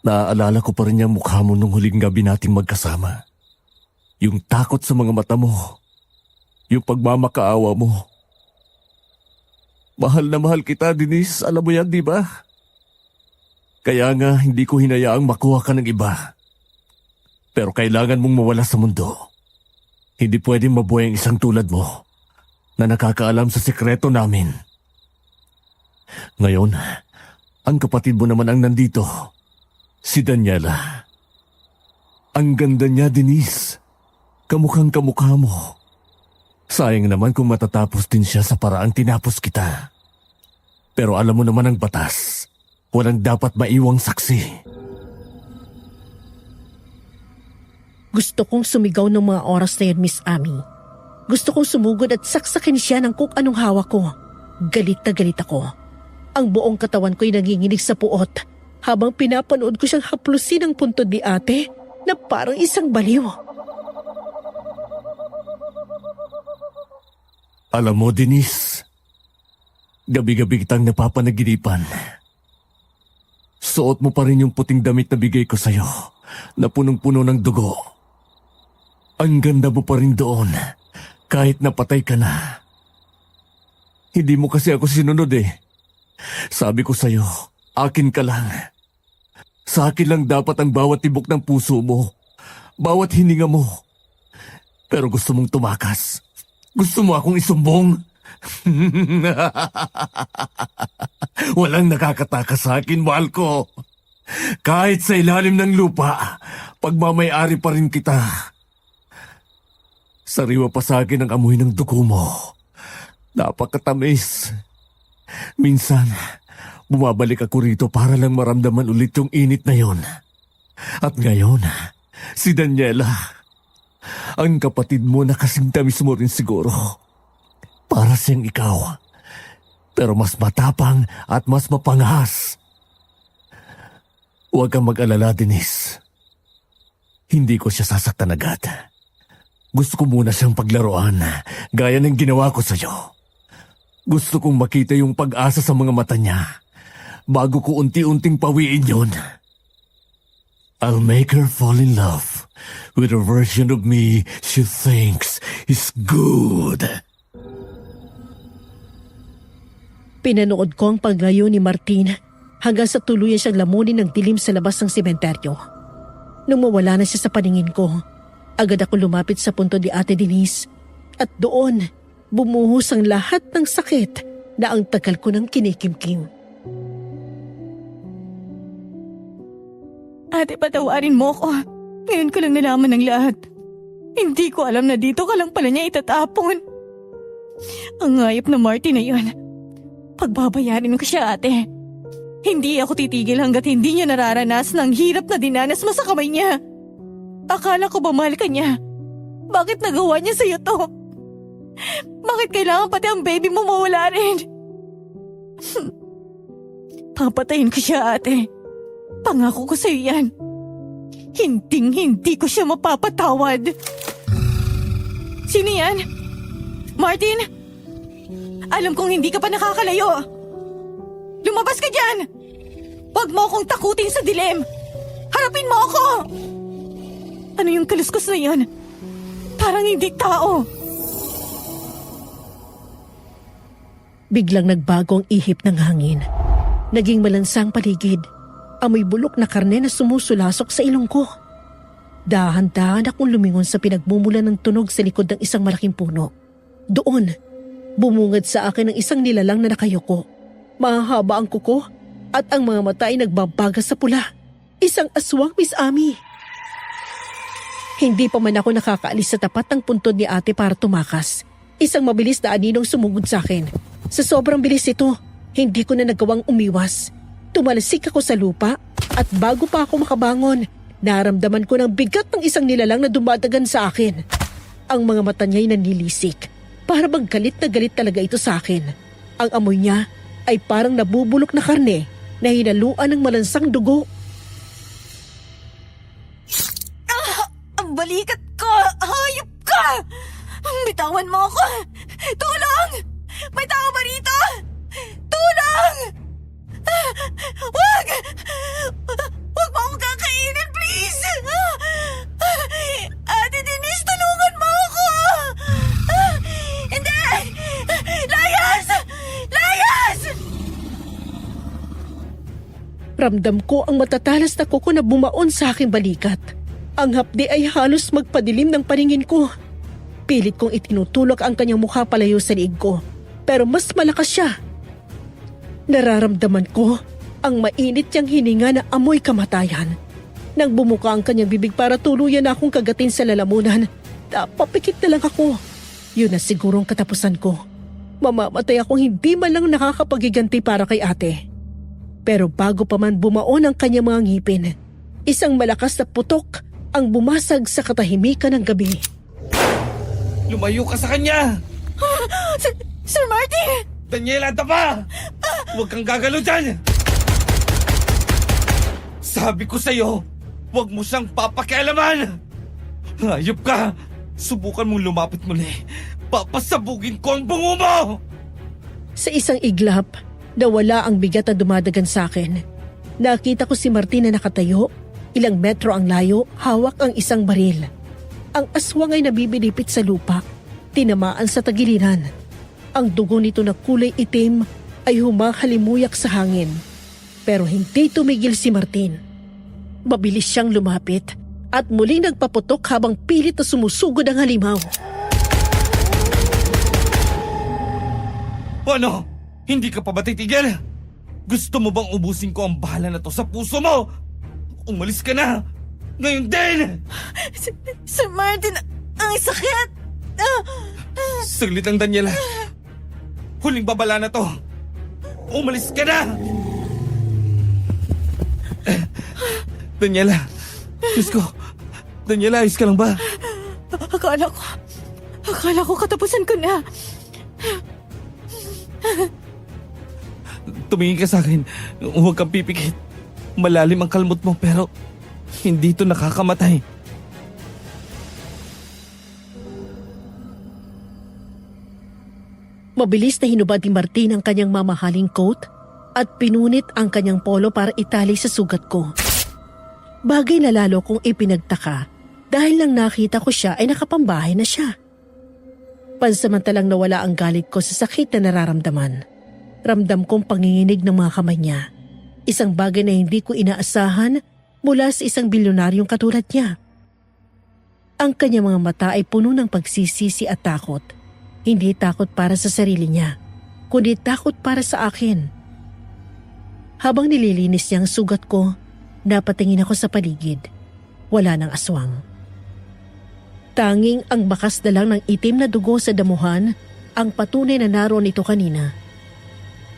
naaalala ko pa rin yung mukha mo nung huling gabi nating magkasama. Yung takot sa mga mata mo. Yung pagmamakaawa mo. Mahal na mahal kita, Denise. Alam mo yan, di ba? Kaya nga, hindi ko hinayaang makuha ka ng iba. Pero kailangan mong mawala sa mundo. Hindi pwedeng mabuhay ang isang tulad mo na nakakaalam sa sikreto namin. Ngayon, ang kapatid mo naman ang nandito. Si Daniela. Ang ganda niya, Denise. Kamukhang kamukha mo. Sayang naman kung matatapos din siya sa paraang tinapos kita. Pero alam mo naman ang batas. Walang dapat maiwang saksi. Gusto kong sumigaw ng mga oras na yun, Miss Amy. Gusto kong sumugod at saksakin siya ng kung anong hawak ko. Galit na galit ako. Ang buong katawan ko'y nanginginig sa puot habang pinapanood ko siyang haplusin ang puntod ni ate na parang isang baliw. Alam mo, Denise, gabi-gabi kitang napapanaginipan. Suot mo pa rin yung puting damit na bigay ko sa'yo na punong-puno ng dugo. Ang ganda mo pa rin doon kahit napatay ka na. Hindi mo kasi ako sinunod eh. Sabi ko sa'yo, akin ka lang. Sa akin lang dapat ang bawat tibok ng puso mo, bawat hininga mo. Pero gusto mong tumakas. Gusto mo akong isumbong? Walang nakakatakas sa akin, mahal ko. Kahit sa ilalim ng lupa, pagmamayari pa rin kita. Sariwa pa sa akin ang amoy ng dugo mo. Napakatamis. Minsan, bumabalik ako rito para lang maramdaman ulit yung init na yon. At ngayon, si Daniela, ang kapatid mo na kasing tamis mo rin siguro. Para siyang ikaw. Pero mas matapang at mas mapangahas. Huwag kang mag-alala, Denise. Hindi ko siya sasaktan agad. Gusto ko muna siyang paglaruan, gaya ng ginawa ko sa'yo. Gusto kong makita yung pag-asa sa mga mata niya, bago ko unti-unting pawiin yun. I'll make her fall in love with a version of me she thinks is good. Pinanood ko ang paglayo ni Martin hanggang sa tuluyan siyang lamunin ng dilim sa labas ng sementeryo. Nung mawala na siya sa paningin ko, agad ako lumapit sa punto ni Ate Denise at doon, Bumuhos ang lahat ng sakit na ang tagal ko nang kinikimkim. Ate, patawarin mo ko. Ngayon ko lang nalaman ng lahat. Hindi ko alam na dito ka lang pala niya itatapon. Ang ngayop na Marty na yun. Pagbabayarin ko siya, ate. Hindi ako titigil hanggat hindi niya nararanas ng hirap na dinanas mo sa kamay niya. Akala ko ba mahal ka niya? Bakit nagawa niya sa'yo to? Bakit kailangan pati ang baby mo mawala rin? Papatayin ko siya, ate. Pangako ko sa'yo yan. Hinding-hindi ko siya mapapatawad. Sino yan? Martin? Alam kong hindi ka pa nakakalayo. Lumabas ka dyan! Huwag mo akong takutin sa dilim! Harapin mo ako! Ano yung kaluskos na yan? Parang hindi tao. Biglang nagbago ang ihip ng hangin. Naging malansang paligid. Amoy bulok na karne na sumusulasok sa ilong ko. Dahan-dahan akong lumingon sa pinagmumulan ng tunog sa likod ng isang malaking puno. Doon, bumungad sa akin ang isang nilalang na nakayuko. Mahahaba ang kuko at ang mga mata ay nagbabaga sa pula. Isang aswang, Miss Ami. Hindi pa man ako nakakaalis sa tapat ng puntod ni ate para tumakas. Isang mabilis na aninong sumugod sa akin. Sa sobrang bilis ito, hindi ko na nagawang umiwas. Tumalasik ako sa lupa at bago pa ako makabangon, naramdaman ko ng bigat ng isang nilalang na dumadagan sa akin. Ang mga mata niya'y nanilisik. Para bang galit na galit talaga ito sa akin. Ang amoy niya ay parang nabubulok na karne na hinaluan ng malansang dugo. Ang balikat ko! Hayop ka! Bitawan mo ako! Tulong! May tao ba rito? Tulong! Wag! Wag mo akong kakainin, please! Ate Denise, tulungan mo ako! Hindi! Layas! Layas! Ramdam ko ang matatalas na kuko na bumaon sa aking balikat. Ang hapdi ay halos magpadilim ng paningin ko. Pilit kong itinutulak ang kanyang mukha palayo sa liig ko. Pero mas malakas siya. Nararamdaman ko ang mainit niyang hininga na amoy kamatayan. Nang bumuka ang kanyang bibig para tuluyan na akong kagatin sa lalamunan, napapikit na lang ako. Yun na sigurong katapusan ko. Mamamatay akong hindi man lang nakakapagiganti para kay ate. Pero bago pa man bumaon ang kanyang mga ngipin, isang malakas na putok ang bumasag sa katahimikan ng gabi. Lumayo ka sa kanya! Sir Marty! Daniela, tapa! Huwag kang gagalo dyan! Sabi ko sa'yo, huwag mo siyang papakialaman! Hayop ka! Subukan mong lumapit muli. Papasabugin ko ang bungo mo! Sa isang iglap, nawala ang bigat na dumadagan sa akin. Nakita ko si Martin na nakatayo, ilang metro ang layo, hawak ang isang baril. Ang aswang ay nabibinipit sa lupa, tinamaan sa tagiliran. Ang dugo nito na kulay itim ay humahalimuyak sa hangin. Pero hindi tumigil si Martin. Mabilis siyang lumapit at muling nagpaputok habang pilit na sumusugod ang halimaw. Ano? Hindi ka pa ba titigil? Gusto mo bang ubusin ko ang bahala na to sa puso mo? Umalis ka na! Ngayon din! Sir Martin, ang sakit! Saglit lang, Daniela. Huling babala na to. Umalis ka na! Daniela, Diyos ko. Daniela, ayos ka lang ba? Akala ko katapusan ko na. Tumingin ka sa akin. Huwag kang pipikit. Malalim ang kalmot mo pero hindi ito nakakamatay. Mabilis na hinubad ni Martin ang kanyang mamahaling coat at pinunit ang kanyang polo para itali sa sugat ko. Bagay na lalo kong ipinagtaka dahil nang nakita ko siya ay nakapambahay na siya. Pansamantalang nawala ang galit ko sa sakit na nararamdaman. Ramdam kong panginginig ng mga kamay niya. Isang bagay na hindi ko inaasahan mula sa isang bilyonaryong katulad niya. Ang kanyang mga mata ay puno ng pagsisisi at takot. Hindi takot para sa sarili niya, kundi takot para sa akin. Habang nililinis niya ang sugat ko, napatingin ako sa paligid. Wala nang aswang. Tanging ang bakas na lang ng itim na dugo sa damuhan ang patunay na naroon ito kanina.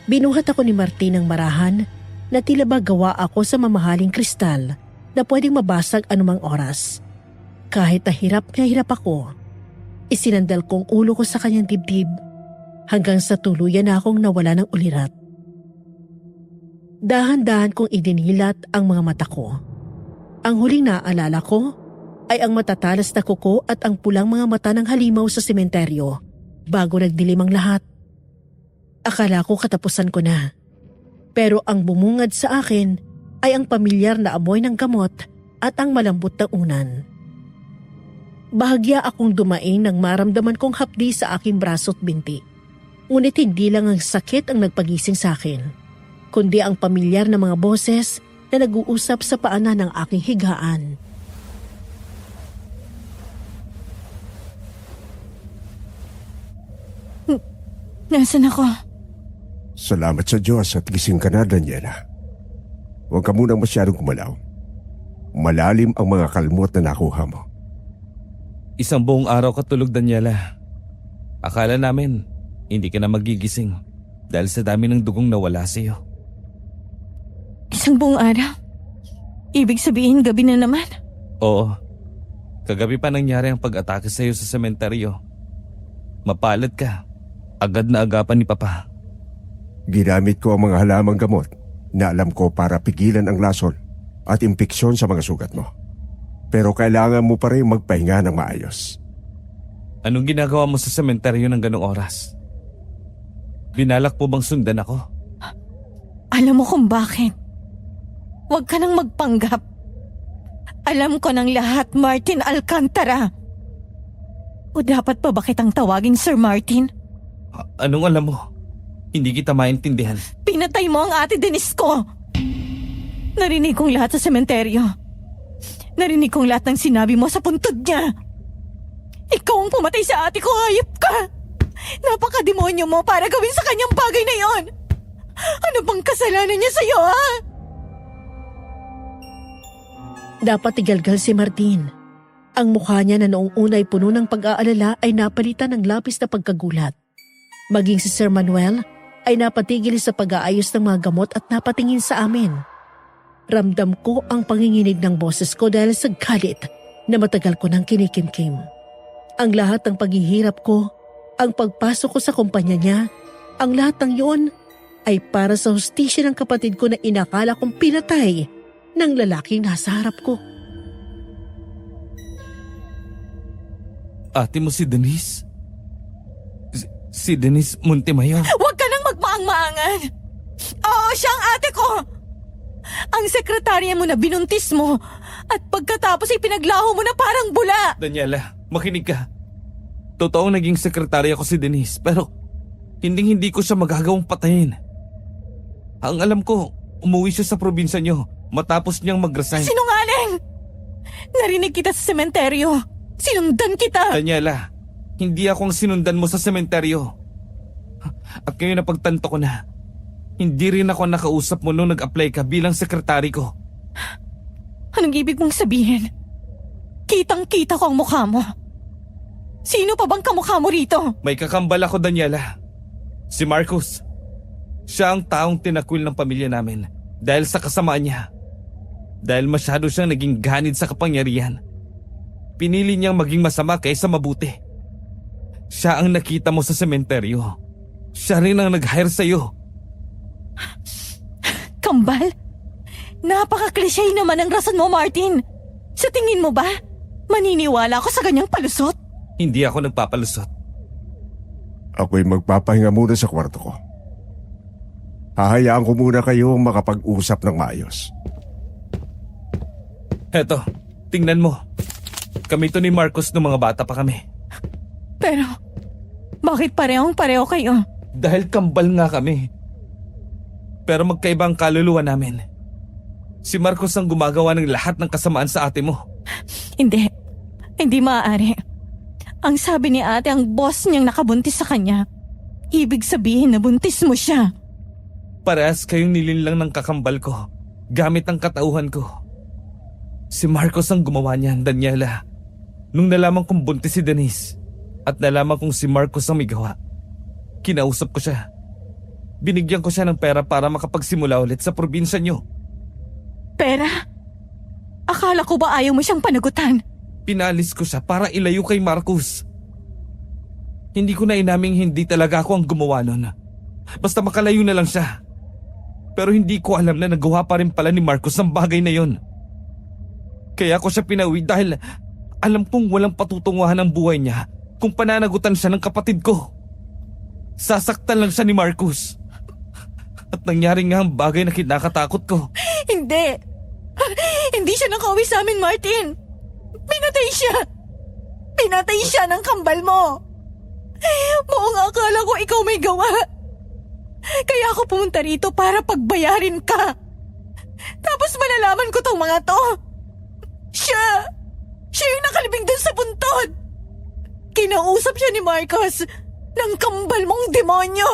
Binuhat ako ni Martin ng marahan na tila ba gawa ako sa mamahaling kristal na pwedeng mabasag anumang oras. Kahit na hirap ako, isinandal kong ulo ko sa kanyang dibdib hanggang sa tuluyan na akong nawala ng ulirat. Dahan-dahan kong idinilat ang mga mata ko. Ang huling naaalala ko ay ang matatalas na kuko at ang pulang mga mata ng halimaw sa sementeryo bago nagdilim ang lahat. Akala ko katapusan ko na. Pero ang bumungad sa akin ay ang pamilyar na amoy ng gamot at ang malambot na unan. Bahagya akong dumaing nang maramdaman kong hapdi sa aking braso at binti. Ngunit hindi lang ang sakit ang nagpagising sa akin, kundi ang pamilyar na mga boses na nag-uusap sa paanan ng aking higaan. Nasaan ako? Salamat sa Diyos at gising ka na, Daniela. Huwag ka munang masyadong kumalaw. Malalim ang mga kalmot na nakuha mo. Isang buong araw ka tulog, Daniela. Akala namin hindi ka na magigising dahil sa dami ng dugong nawala sa iyo. Isang buong araw? Ibig sabihin gabi na naman? Oo. Kagabi pa nangyari ang pag-atake sa iyo sa sementeryo. Mapalad ka. Agad na agapan ni Papa. Ginamit ko ang mga halamang gamot na alam ko para pigilan ang lason at impeksyon sa mga sugat mo. Pero kailangan mo pa rin magpahinga ng maayos. Anong ginagawa mo sa sementeryo ng ganong oras? Binalak po bang sundan ako? Alam mo kung bakit. Huwag ka nang magpanggap. Alam ko ng lahat, Martin Alcantara. O dapat pa ba kitang tawaging Sir Martin? Anong alam mo? Hindi kita maintindihan. Pinatay mo ang ate Denise ko. Narinig kong lahat sa sementeryo. Narinig kong lahat ng sinabi mo sa puntod niya. Ikaw ang pumatay sa ate ko, hayop ka! Napakademonyo mo para gawin sa kanyang bagay na yon! Ano bang kasalanan niya sa'yo, ha? Dapat igalgal si Martin. Ang mukha niya na noong una'y puno ng pag-aalala ay napalitan ng labis na pagkagulat. Maging si Sir Manuel ay napatigil sa pag-aayos ng mga gamot at napatingin sa amin. Ramdam ko ang panginginig ng boses ko dahil sa galit na matagal ko nang kinikimkim. Ang lahat ng paghihirap ko, ang pagpasok ko sa kumpanya niya, ang lahat ng yon ay para sa hustisya ng kapatid ko na inakala kong pinatay ng lalaking nasa harap ko. Ate mo si Denise? Si Denise Montemayor? Huwag ka nang magmaang-maangan! Oo, siya ang ate ko! Ang sekretarya mo na binuntis mo at pagkatapos ay pinaglaho mo na parang bula! Daniela, makinig ka. Totoong naging sekretarya ko si Denise pero hindi ko siya magagawang patayin. Ang alam ko, umuwi siya sa probinsya niyo matapos niyang mag-resign. Sinungaling! Narinig kita sa sementeryo. Sinundan kita! Daniela, hindi ako ang sinundan mo sa sementeryo. At ngayon napagtanto ko na, hindi rin ako nakausap mo nung nag-apply ka bilang sekretary ko. Anong ibig mong sabihin? Kitang-kita ko ang mukha mo. Sino pa bang kamukha mo rito? May kakambal ako, Daniela. Si Marcos. Siya ang taong tinakwil ng pamilya namin dahil sa kasamaan niya. Dahil masyado siyang naging ganid sa kapangyarihan. Pinili niyang maging masama kaysa mabuti. Siya ang nakita mo sa sementeryo. Siya rin ang nag-hire sa'yo. Kambal? Napaka-cliche naman ang rason mo, Martin. Sa tingin mo ba, maniniwala ako sa ganyang palusot? Hindi ako nagpapalusot. Ako'y magpapahinga muna sa kwarto ko. Hahayaan ko muna kayong makapag-usap ng maayos. Eto, tingnan mo. Kami to ni Marcos nung mga bata pa kami. Pero, bakit parehong-pareho kayo? Dahil kambal nga kami. Pero magkaiba ang kaluluwa namin. Si Marcos ang gumagawa ng lahat ng kasamaan sa ate mo. Hindi. Hindi maaari. Ang sabi ni ate, ang boss niyang nakabuntis sa kanya. Ibig sabihin na buntis mo siya. Parehas kayong nilinlang ng kakambal ko gamit ang katauhan ko. Si Marcos ang gumawa niyan, Daniela. Nung nalaman kong buntis si Denise at nalaman kong si Marcos ang may gawa, kinausap ko siya. Binigyan ko siya ng pera para makapagsimula ulit sa probinsya niyo. Pera? Akala ko ba ayaw mo siyang panagutan? Pinalis ko siya para ilayo kay Marcos. Hindi ko na inaming hindi talaga ako ang gumawa nun. Basta makalayo na lang siya. Pero hindi ko alam na nagawa pa rin pala ni Marcos ang bagay na yon. Kaya ko siya pinauwi dahil alam kong walang patutunguhan ang buhay niya kung pananagutan siya ng kapatid ko. Sasaktan lang siya ni Marcos. At nangyari nga ang bagay na kinakatakot ko. Hindi! Hindi siya nakauwi sa amin, Martin! Pinatay siya! Pinatay siya ng kambal mo! Buong akala ko ikaw may gawa. Kaya ako pumunta rito para pagbayarin ka. Tapos malalaman ko tong mga to. Siya yung nakalibing dun sa buntod. Kinausap siya ni Marcos ng kambal mong demonyo.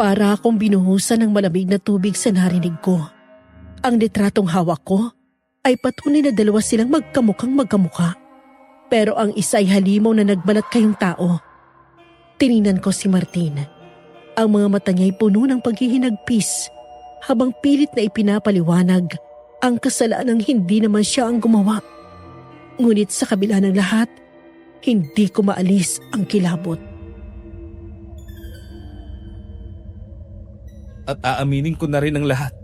Para akong binuhusan ng malamig na tubig sa narinig ko. Ang litratong hawak ko ay patunay na dalawa silang magkamukhang magkamukha. Pero ang isa ay halimaw na nagbalat kayong tao. Tiningnan ko si Martin. Ang mga mata niya ay puno ng paghihinagpis habang pilit na ipinapaliwanag ang kasalanang hindi naman siya ang gumawa. Ngunit sa kabila ng lahat, hindi ko maalis ang kilabot. At aaminin ko na rin ang lahat.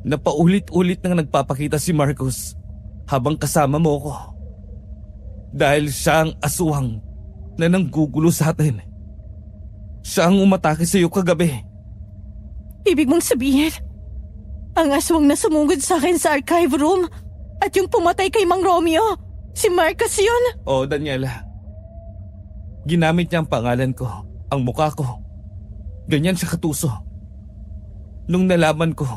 Na paulit-ulit nang nagpapakita si Marcos habang kasama mo ko. Dahil siya ang aswang na nanggugulo sa atin. Siya ang umatake sa iyo kagabi. Ibig mong sabihin, ang aswang na sumugod sa akin sa archive room at yung pumatay kay Mang Romeo, si Marcos yun? Oo, Daniela. Ginamit niya ang pangalan ko, ang mukha ko. Ganyan siya katuso. Nung nalaman ko,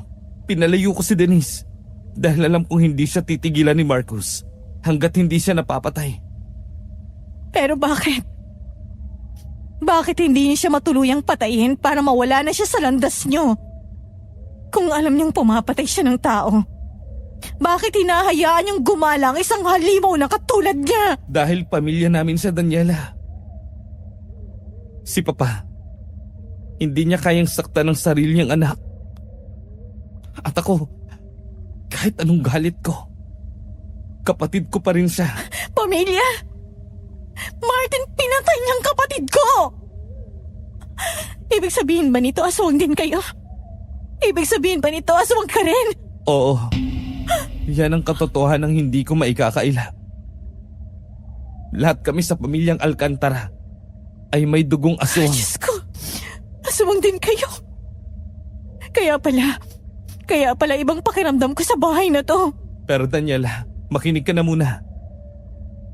pinalayo ko si Denise dahil alam kong hindi siya titigilan ni Marcos hanggat hindi siya napapatay. Pero bakit? Bakit hindi niya siya matuluyang patayin para mawala na siya sa landas niyo? Kung alam niyang pumapatay siya ng tao, bakit hinahayaan niyang gumalang isang halimaw na katulad niya? Dahil pamilya namin siya, Daniela. Si Papa, hindi niya kayang saktan ng sarili niyang anak. At ako, kahit anong galit ko, kapatid ko pa rin siya. Pamilya? Martin, pinatay niyang kapatid ko! Ibig sabihin ba nito aswang din kayo? Ibig sabihin ba nito aswang ka rin? Oo, yan ang katotohanan ng hindi ko maikakaila. Lahat kami sa pamilyang Alcantara ay may dugong aswang. Diyos ko, aswang din kayo. Kaya pala ibang pakiramdam ko sa bahay na to. Pero Daniela, makinig ka na muna.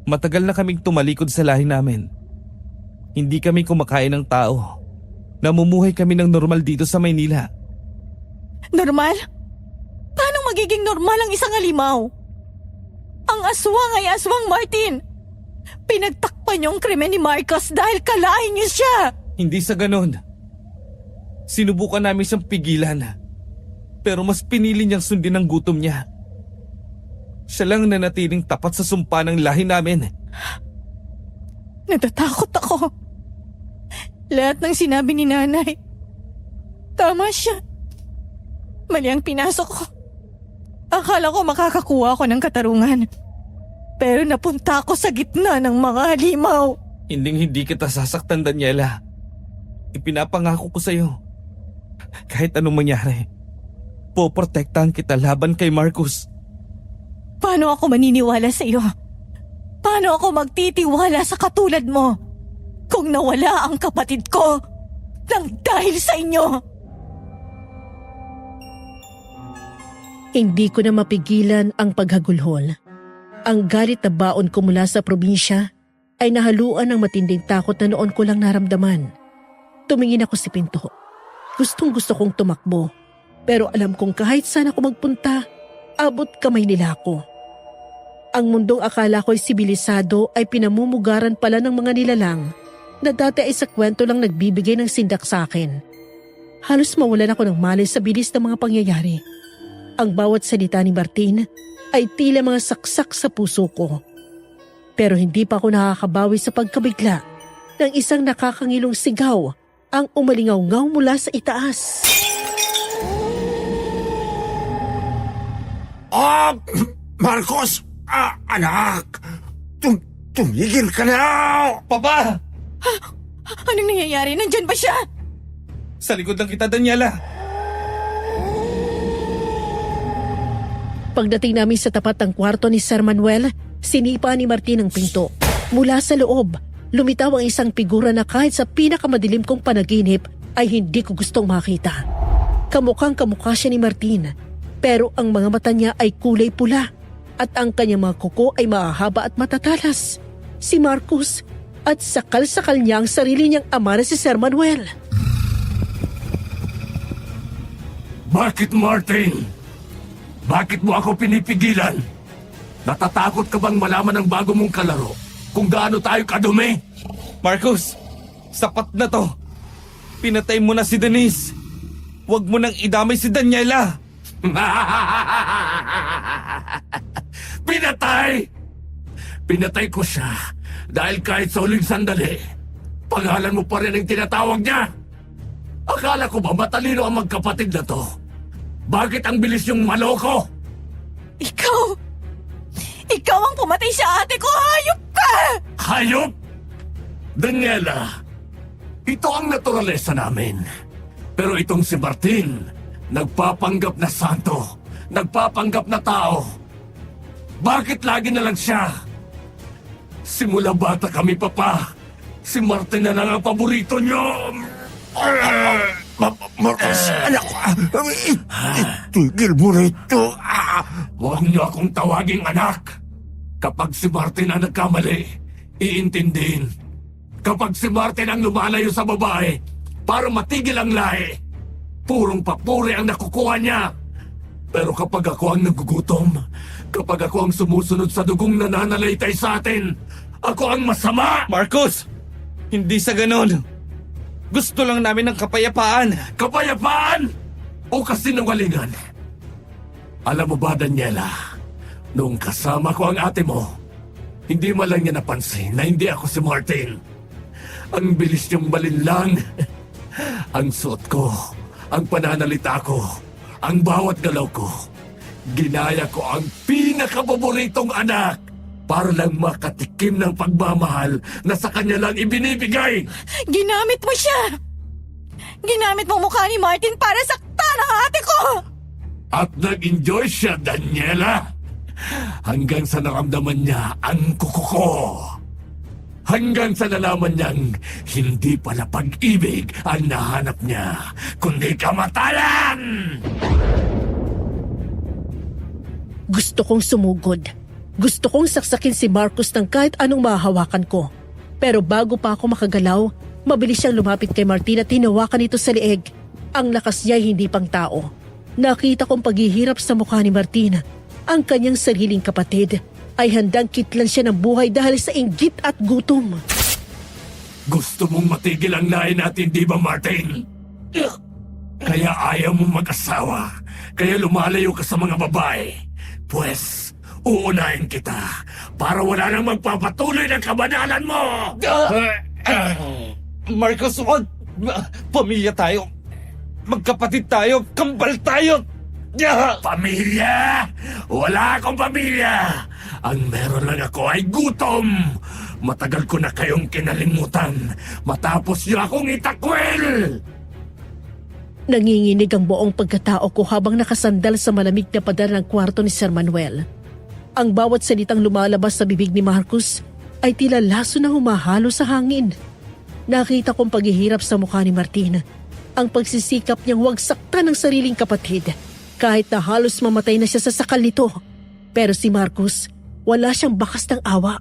Matagal na kaming tumalikod sa lahi namin. Hindi kami kumakain ng tao. Namumuhay kami ng normal dito sa Maynila. Normal? Paano magiging normal ang isang halimaw? Ang aswang ay aswang, Martin. Pinagtakpan niyo ang krimen ni Marcos dahil kalahin niyo siya. Hindi sa ganon. Sinubukan namin siyang pigilan. Pero mas pinili niyang sundin ang gutom niya. Siya lang nanatiling tapat sa sumpa ng lahi namin. Natatakot ako. Lahat ng sinabi ni nanay. Tama siya. Mali ang pinasok ko. Akala ko makakakuha ako ng katarungan. Pero napunta ako sa gitna ng mga halimaw. Hindi kita sasaktan, Daniela. Ipinapangako ko sa'yo. Kahit anong mangyari, poprotektahan kita laban kay Marcos. Paano ako maniniwala sa iyo? Paano ako magtitiwala sa katulad mo kung nawala ang kapatid ko nang dahil sa inyo? Hindi ko na mapigilan ang paghagulhol. Ang galit na baon ko mula sa probinsya ay nahaluan ng matinding takot na noon ko lang naramdaman. Tumingin ako sa pinto. Gustong gusto kong tumakbo. Pero alam kong kahit saan ako magpunta, abot kamay nila ako. Ang mundong akala ko'y sibilisado ay pinamumugaran pala ng mga nilalang na dati ay sa kwento lang nagbibigay ng sindak sa akin. Halos mawalan ako ng malay sa bilis ng mga pangyayari. Ang bawat salita ni Martin ay tila mga saksak sa puso ko. Pero hindi pa ako nakakabawi sa pagkabigla ng isang nakakangilong sigaw ang umalingaw-ngaw mula sa itaas. Marcos! Anak! Tumigil ka na! Papa! Anong nangyayari? Nandyan ba siya? Sa likod lang kita, Daniela. Pagdating namin sa tapat ng kwarto ni Sir Manuel, sinipa ni Martin ang pinto. Mula sa loob, lumitaw ang isang figura na kahit sa pinakamadilim kong panaginip ay hindi ko gustong makita. Kamukhang kamukha siya ni Martin, pero ang mga mata niya ay kulay pula at ang kanyang mga kuko ay mahahaba at matatalas. Si Marcos, at sakal-sakal niya ang sarili niyang ama na si Sir Manuel. Bakit, Martin? Bakit mo ako pinipigilan? Natatakot ka bang malaman ng bago mong kalaro kung gaano tayo kadumi? Marcos, sapat na to. Pinatay mo na si Denise. Huwag mo nang idamay si Daniela. Pinatay! Pinatay ko siya dahil kahit sa huling sandali, pangalan mo pa rin ang tinatawag niya. Akala ko ba matalino ang magkapatid na to? Bakit ang bilis yung maloko? Ikaw! Ikaw ang pumatay sa ate ko! Hayop ka! Hayop! Daniela, ito ang naturalesa namin. Pero itong si Martin, nagpapanggap na santo, nagpapanggap na tao. Bakit lagi na lang siya? Simula bata kami, Papa. Si Martin na lang ang paborito niyo. Marcos, anak ko! Tigil mo rito! Huwag niyo akong tawaging anak. Kapag si Martin ang nagkamali, iintindihin. Kapag si Martin ang lumalayo sa babae para matigil ang lahi, purong papuri ang nakukuha niya. Pero kapag ako ang nagugutom, kapag ako ang sumusunod sa dugong nananalaytay sa atin, ako ang masama! Marcos, hindi sa ganon. Gusto lang namin ng kapayapaan. Kapayapaan o kasinungalingan? Alam mo ba, Daniela, nung kasama ko ang ate mo, hindi man lang niya napansin na hindi ako si Martin. Ang bilis niyang malinlang. Ang suot ko, ang pananalita ko, ang bawat galaw ko. Ginaya ko ang pinakapaboritong anak para lang makatikim ng pagmamahal na sa kanya lang ibinibigay. Ginamit mo siya! Ginamit mo mukha ni Martin para saktan ang ate ko! At nag-enjoy siya, Daniela. Hanggang sa naramdaman niya ang kuko ko. Hanggang sa nalaman niyang hindi pala pag-ibig ang nahanap niya, kundi kamatayan! Gusto kong sumugod. Gusto kong saksakin si Marcos ng kahit anong mahahawakan ko. Pero bago pa ako makagalaw, mabilis siyang lumapit kay Martin at hinawakan ito sa leeg. Ang lakas niya ay hindi pang tao. Nakita kong paghihirap sa mukha ni Martin. Ang kanyang sariling kapatid ay handang kitlan siya ng buhay dahil sa inggit at gutom. Gusto mong matigil ang lahi natin, di ba, Martin? Kaya ayaw mong mag-asawa. Kaya lumalayo ka sa mga babae. Pwes, uunahin kita para wala nang magpapatuloy ng kabanalan mo! Marcos, wag! Pamilya tayo. Magkapatid tayo. Kambal tayo. Pamilya? Wala akong pamilya. Ang meron lang ako ay gutom. Matagal ko na kayong kinalimutan matapos niyo akong itakwil. Nanginginig ang buong pagkatao ko habang nakasandal sa malamig na pader ng kwarto ni Sir Manuel. Ang bawat salitang lumalabas sa bibig ni Marcos ay tila laso na humahalo sa hangin. Nakita kong paghihirap sa mukha ni Martin. Ang pagsisikap niyang huwag saktan ng sariling kapatid kahit na halos mamatay na siya sa sakal nito. Pero si Marcos, wala siyang bakas ng awa.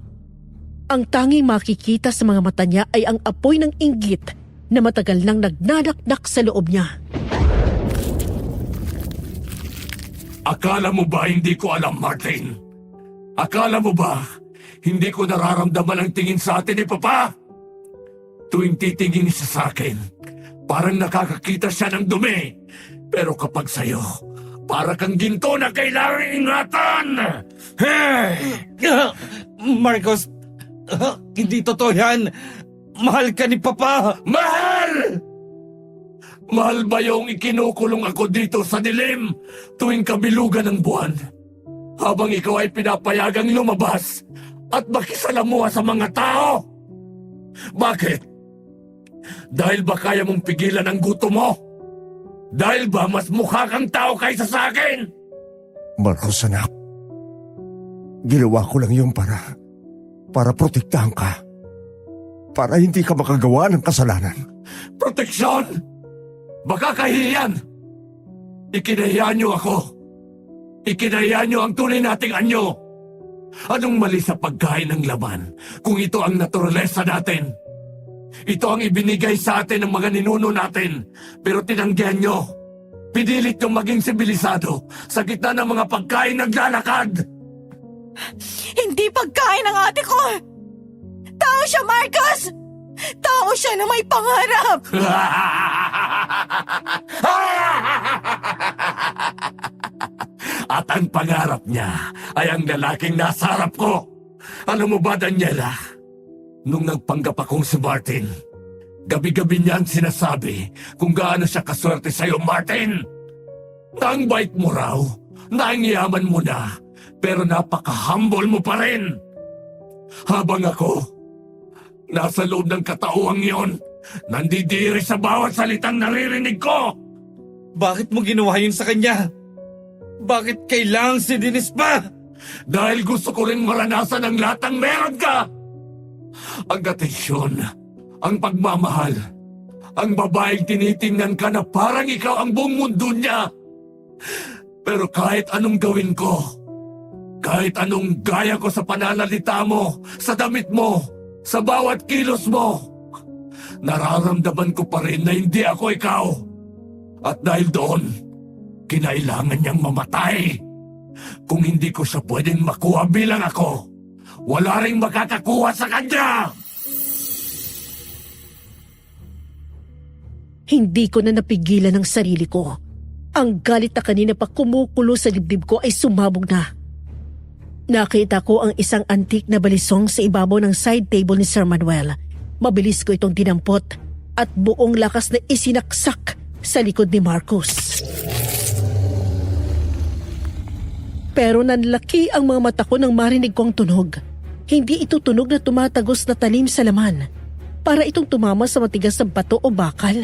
Ang tanging makikita sa mga mata niya ay ang apoy ng inggit na matagal nang nagnanaknak sa loob niya. Akala mo ba hindi ko alam, Martin? Akala mo ba, hindi ko nararamdaman ang tingin sa atin ni Papa? Tuwing titingin siya sa akin, parang nakakakita siya ng dumi. Pero kapag sa'yo, para kang ginto na kailangang ingatan! Hey! Marcos, hindi totoo yan. Mahal ka ni Papa. Mahal! Mahal ba yung ikinukulong ako dito sa dilim tuwing kabilugan ng buwan? Habang ikaw ay pinapayagang lumabas at makisalamuha sa mga tao? Bakit? Dahil ba kaya mong pigilan ang gutom mo? Dahil ba mas mukha kang tao kaysa sa akin? Marcos, anak. Ginawa ko lang yun para protektahan ka. Para hindi ka makagawa ng kasalanan. Proteksyon! Baka kahihiyan! Ikinahiyan niyo ako. Ikinahiyan niyo ang tunay nating anyo. Anong mali sa pagkain ng laman kung ito ang naturalesa natin? Ito ang ibinigay sa atin ng mga ninuno natin, pero tinanggihan nyo. Pinilit yung maging sibilisado sa gitna ng mga pagkain naglalakad. Hindi pagkain ng ate ko! Tao siya, Marcos! Tao siya na may pangarap! At ang pangarap niya ay ang lalaking nasa harap ko. Ano mo ba, Daniela? Nung nagpanggap akong si Martin, gabi-gabi niyang sinasabi kung gaano siya kaswerte sa'yo, Martin. Na ang bait mo raw, na ang yaman mo na, pero napaka-humble mo pa rin. Habang ako, nasa loob ng katauhang yon, nandidiri sa bawat salitang naririnig ko. Bakit mo ginawa yun sa kanya? Bakit kailangang si Denise pa? Dahil gusto ko rin maranasan ang lahat ng meron ka. Ang atensyon, ang pagmamahal, ang babaeng tinitingnan ka na parang ikaw ang buong mundo niya. Pero kahit anong gawin ko, kahit anong gaya ko sa pananalita mo, sa damit mo, sa bawat kilos mo, nararamdaman ko pa rin na hindi ako ikaw. At dahil doon, kinailangan niyang mamatay. Kung hindi ko siya pwedeng makuha bilang ako, wala ring makakakuha sa kanya! Hindi ko na napigilan ang sarili ko. Ang galit na kanina pa kumukulo sa dibdib ko ay sumabog na. Nakita ko ang isang antik na balisong sa ibabaw ng side table ni Sir Manuel. Mabilis ko itong dinampot at buong lakas na isinaksak sa likod ni Marcos. Pero nanlaki ang mga mata ko nang marinig ko ang tunog. Hindi ito tunog na tumatagos na talim sa laman. Para itong tumama sa matigas na bato o bakal.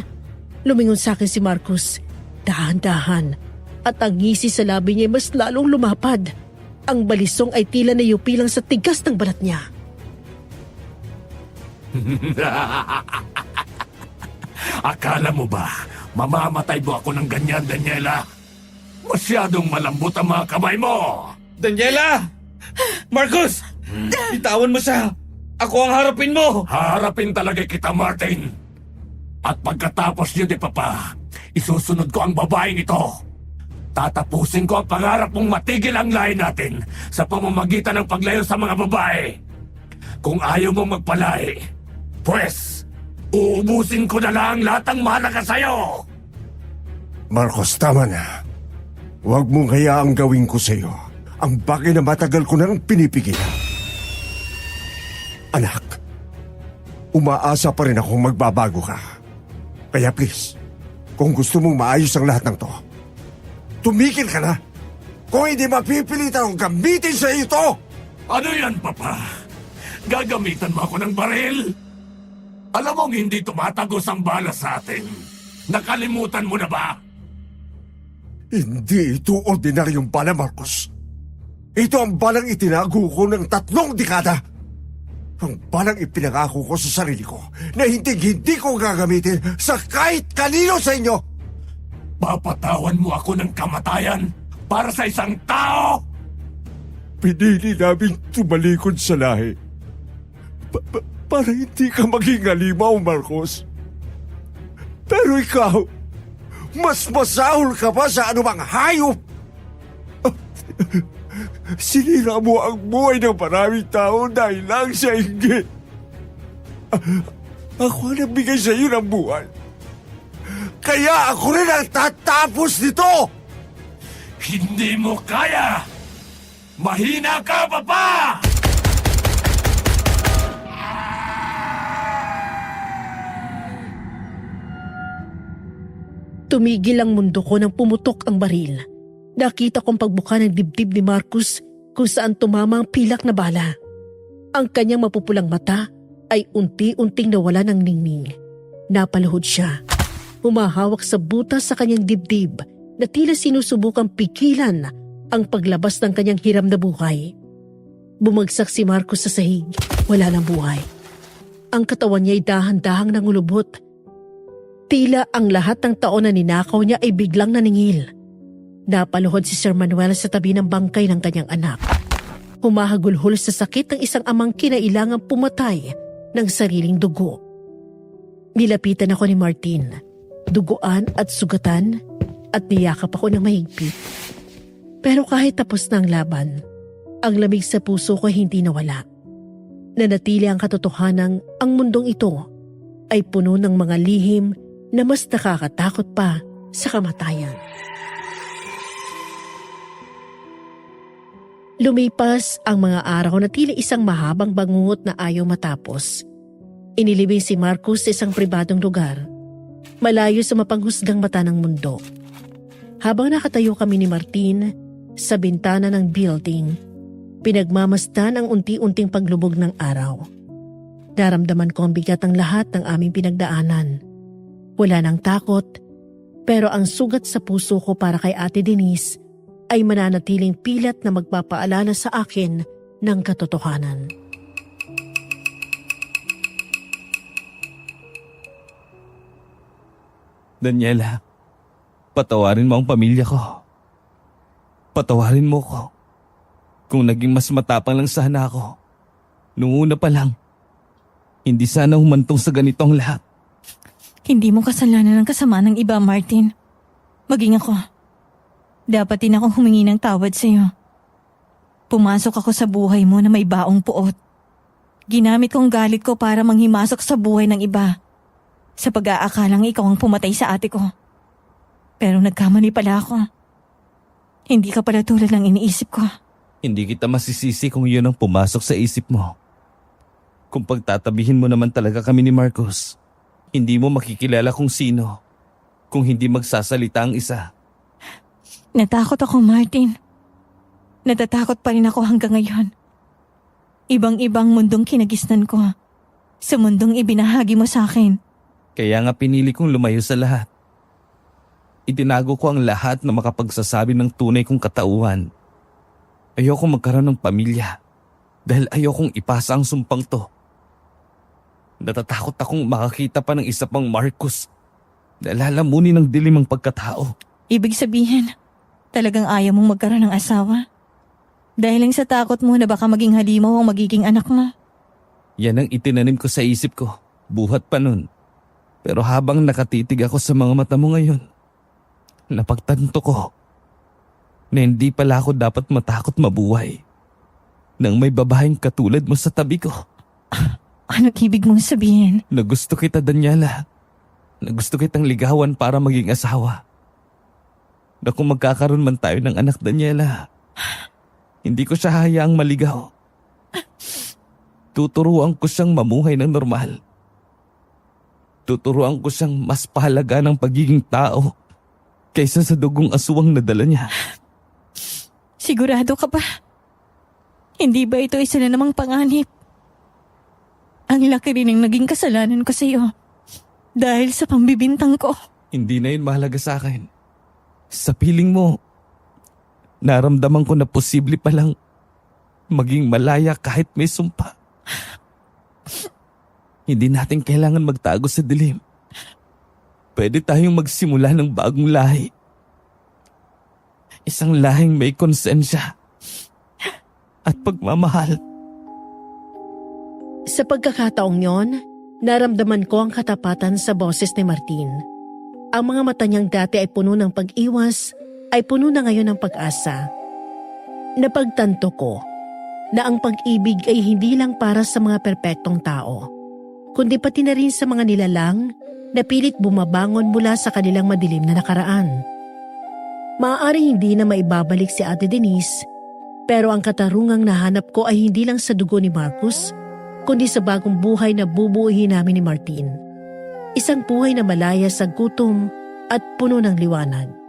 Lumingon sa akin si Marcos, dahan-dahan, at ang ngisi sa labi niya mas lalong lumapad. Ang balisong ay tila nayupi lang sa tigas ng balat niya. Akala mo ba, mamamatay mo ako ng ganyan, Daniela? Masyadong malambot ang mga kamay mo! Daniela! Marcos! Bitawan mo siya! Ako ang harapin mo! Haharapin talaga kita, Martin! At pagkatapos niyo, di Papa, isusunod ko ang babaeng ito. Tatapusin ko ang pangarap mong matigil ang lahi natin sa pamamagitan ng paglayo sa mga babae. Kung ayaw mong magpalahi, pues, uubusin ko na lang lahat ng mahalaga sa'yo! Marcos, tama na. Huwag mong hayaang gawin ko sa iyo ang bagay na matagal ko nang pinipigilan. Anak, umaasa pa rin akong magbabago ka. Kaya please, kung gusto mong maayos ang lahat ng to, tumigil ka na. Kung hindi mapipilitan akong gamitin sa iyo to! Ano yan, Papa? Gagamitan mo ako ng baril? Alam mong hindi tumatagos ang bala sa atin. Nakalimutan mo na ba? Hindi ito ordinaryong bala, Marcos. Ito ang balang itinago ko ng 3 dekada. Ang balang ipinangako ko sa sarili ko na hindi ko gagamitin sa kahit kanino sa inyo. Papatawan mo ako ng kamatayan para sa isang tao? Pinili namin tumalikod sa lahi. Para hindi ka maging halimaw, Marcos. Pero ikaw, mas masahol ka pa sa anumang hayop. Sinira mo ang buhay ng maraming tao dahil lang sa inggit. Ako ang nagbigay sa iyo ng buhay. Kaya ako rin ang tatapos nito! Hindi mo kaya! Mahina ka, Papa! Tumigil ang mundo ko nang pumutok ang baril. Nakita kong pagbuka ng dibdib ni Marcus kung saan tumama ang pilak na bala. Ang kanyang mapupulang mata ay unti-unting nawala ng ningning. Napaluhod siya. Humahawak sa butas sa kanyang dibdib na tila sinusubukang pigilan ang paglabas ng kanyang hiram na buhay. Bumagsak si Marcus sa sahig. Wala ng buhay. Ang katawan niya ay dahan-dahang nangulubot. Tila ang lahat ng taon na ninakaw niya ay biglang naningil. Napaluhod si Sir Manuel sa tabi ng bangkay ng kanyang anak. Humahagulhol sa sakit ng isang amang kinailangang pumatay ng sariling dugo. Nilapitan ako ni Martin, duguan at sugatan, at niyakap ako ng mahigpit. Pero kahit tapos na ang laban, ang lamig sa puso ko hindi nawala. Nanatili ang katotohanang ang mundong ito ay puno ng mga lihim na mas nakakatakot pa sa kamatayan. Lumipas ang mga araw na tila isang mahabang bangungot na ayaw matapos. Inilibing si Marcus sa isang pribadong lugar, malayo sa mapanghusgang mata ng mundo. Habang nakatayo kami ni Martin sa bintana ng building, pinagmamasdan ang unti-unting paglubog ng araw. Naramdaman ko ang bigat ng lahat ng aming pinagdaanan. Wala nang takot, pero ang sugat sa puso ko para kay Ate Denise ay mananatiling pilat na magpapaalala sa akin ng katotohanan. Daniela, patawarin mo ang pamilya ko. Patawarin mo ko. Kung naging mas matapang lang sana ako, nung una pa lang, hindi sana humantong sa ganitong lahat. Hindi mo kasalanan ng kasama ng iba, Martin. Maging ako. Dapat din akong humingi ng tawad sa iyo. Pumasok ako sa buhay mo na may baong puot. Ginamit ko ang galit ko para manghimasok sa buhay ng iba. Sa pag-aakalang ikaw ang pumatay sa ate ko. Pero nagkamali pala ako. Hindi ka pala tulad ng iniisip ko. Hindi kita masisisi kung yun ang pumasok sa isip mo. Kung pagtatabihin mo naman talaga kami ni Marcos, hindi mo makikilala kung sino, kung hindi magsasalita ang isa. Natakot ako, Martin. Natatakot pa rin ako hanggang ngayon. Ibang-ibang mundong kinagisnan ko. Sa mundong ibinahagi mo sa akin. Kaya nga pinili kong lumayo sa lahat. Itinago ko ang lahat na makapagsasabi ng tunay kong katauhan. Ayokong magkaroon ng pamilya dahil ayokong ipasa ang sumpang to. Natatakot akong makakita pa ng isa pang Marcos na lalamunin ng dilim ang pagkatao. Ibig sabihin, talagang ayaw mong magkaroon ng asawa? Dahil lang sa takot mo na baka maging halimaw ang magiging anak mo? Yan ang itinanim ko sa isip ko, buhat pa nun. Pero habang nakatitig ako sa mga mata mo ngayon, napagtanto ko na hindi pala ako dapat matakot mabuhay nang may babaeng katulad mo sa tabi ko. Anong ibig mong sabihin? Na gusto kita, Daniela. Na gusto kitang ligawan para maging asawa. Na kung magkakaroon man tayo ng anak, Daniela, hindi ko siya hayaang maligaw. Tuturuan ko siyang mamuhay ng normal. Tuturuan ko siyang mas pahalaga ng pagiging tao kaysa sa dugong aswang na dala niya. Sigurado ka ba? Hindi ba ito isa na namang panganib? Ang laki rin ng naging kasalanan ko sa iyo dahil sa pambibintang ko. Hindi na yun mahalaga sa akin. Sa piling mo, naramdaman ko na posible palang maging malaya kahit may sumpa. Hindi natin kailangan magtago sa dilim. Pwede tayong magsimula ng bagong lahi. Isang lahing may konsensya at pagmamahal. Sa pagkakataong yon, naramdaman ko ang katapatan sa boses ni Martin. Ang mga mata niyang dati ay puno ng pag-iwas, ay puno na ngayon ng pag-asa. Napagtanto ko na ang pag-ibig ay hindi lang para sa mga perpektong tao, kundi pati na rin sa mga nilalang na pilit bumabangon mula sa kanilang madilim na nakaraan. Maaaring hindi na maibabalik si Ate Denise, pero ang katarungang nahanap ko ay hindi lang sa dugo ni Marcus, kundi sa bagong buhay na bubuuhin namin ni Martin. Isang buhay na malaya sa gutom at puno ng liwanag.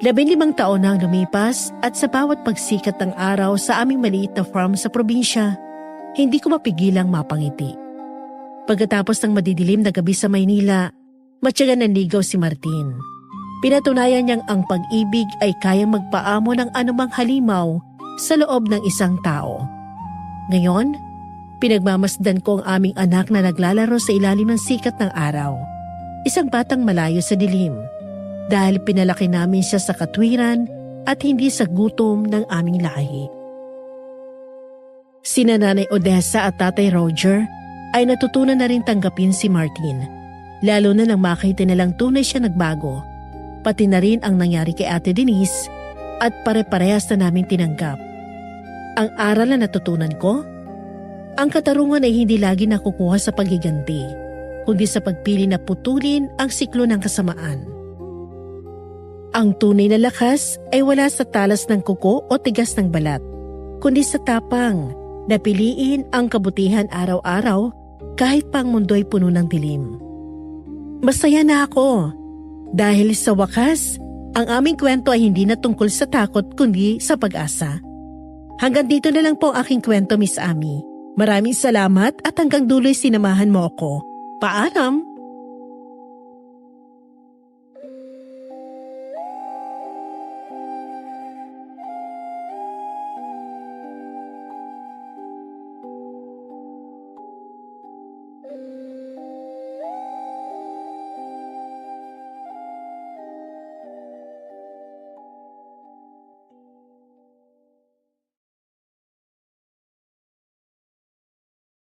15 taon na ang lumipas at sa bawat pagsikat ng araw sa aming maliit na farm sa probinsya, hindi ko mapigilang mapangiti. Pagkatapos ng madidilim na gabi sa Maynila, matyagang nanligaw si Martin. Pinatunayan niyang ang pag-ibig ay kayang magpaamo ng anumang halimaw sa loob ng isang tao. Ngayon, pinagmamasdan ko ang aming anak na naglalaro sa ilalim ng sikat ng araw. Isang batang malayo sa dilim, dahil pinalaki namin siya sa katwiran at hindi sa gutom ng aming lahi. Sina Nanay Odessa at Tatay Roger ay natutunan na rin tanggapin si Martin, lalo na nang makita nilang tunay siya nagbago, pati na rin ang nangyari kay Ate Denise at pare-parehas na namin tinanggap. Ang aral na natutunan ko? Ang katarungan ay hindi lagi nakukuha sa paghiganti, kundi sa pagpili na putulin ang siklo ng kasamaan. Ang tunay na lakas ay wala sa talas ng kuko o tigas ng balat, kundi sa tapang na piliin ang kabutihan araw-araw kahit pa ang mundo'y puno ng dilim. Masaya na ako dahil sa wakas, ang aming kwento ay hindi na tungkol sa takot kundi sa pag-asa. Hanggang dito na lang po ang aking kwento, Miss Amy. Maraming salamat at hanggang dulo'y sinamahan mo ako. Paalam!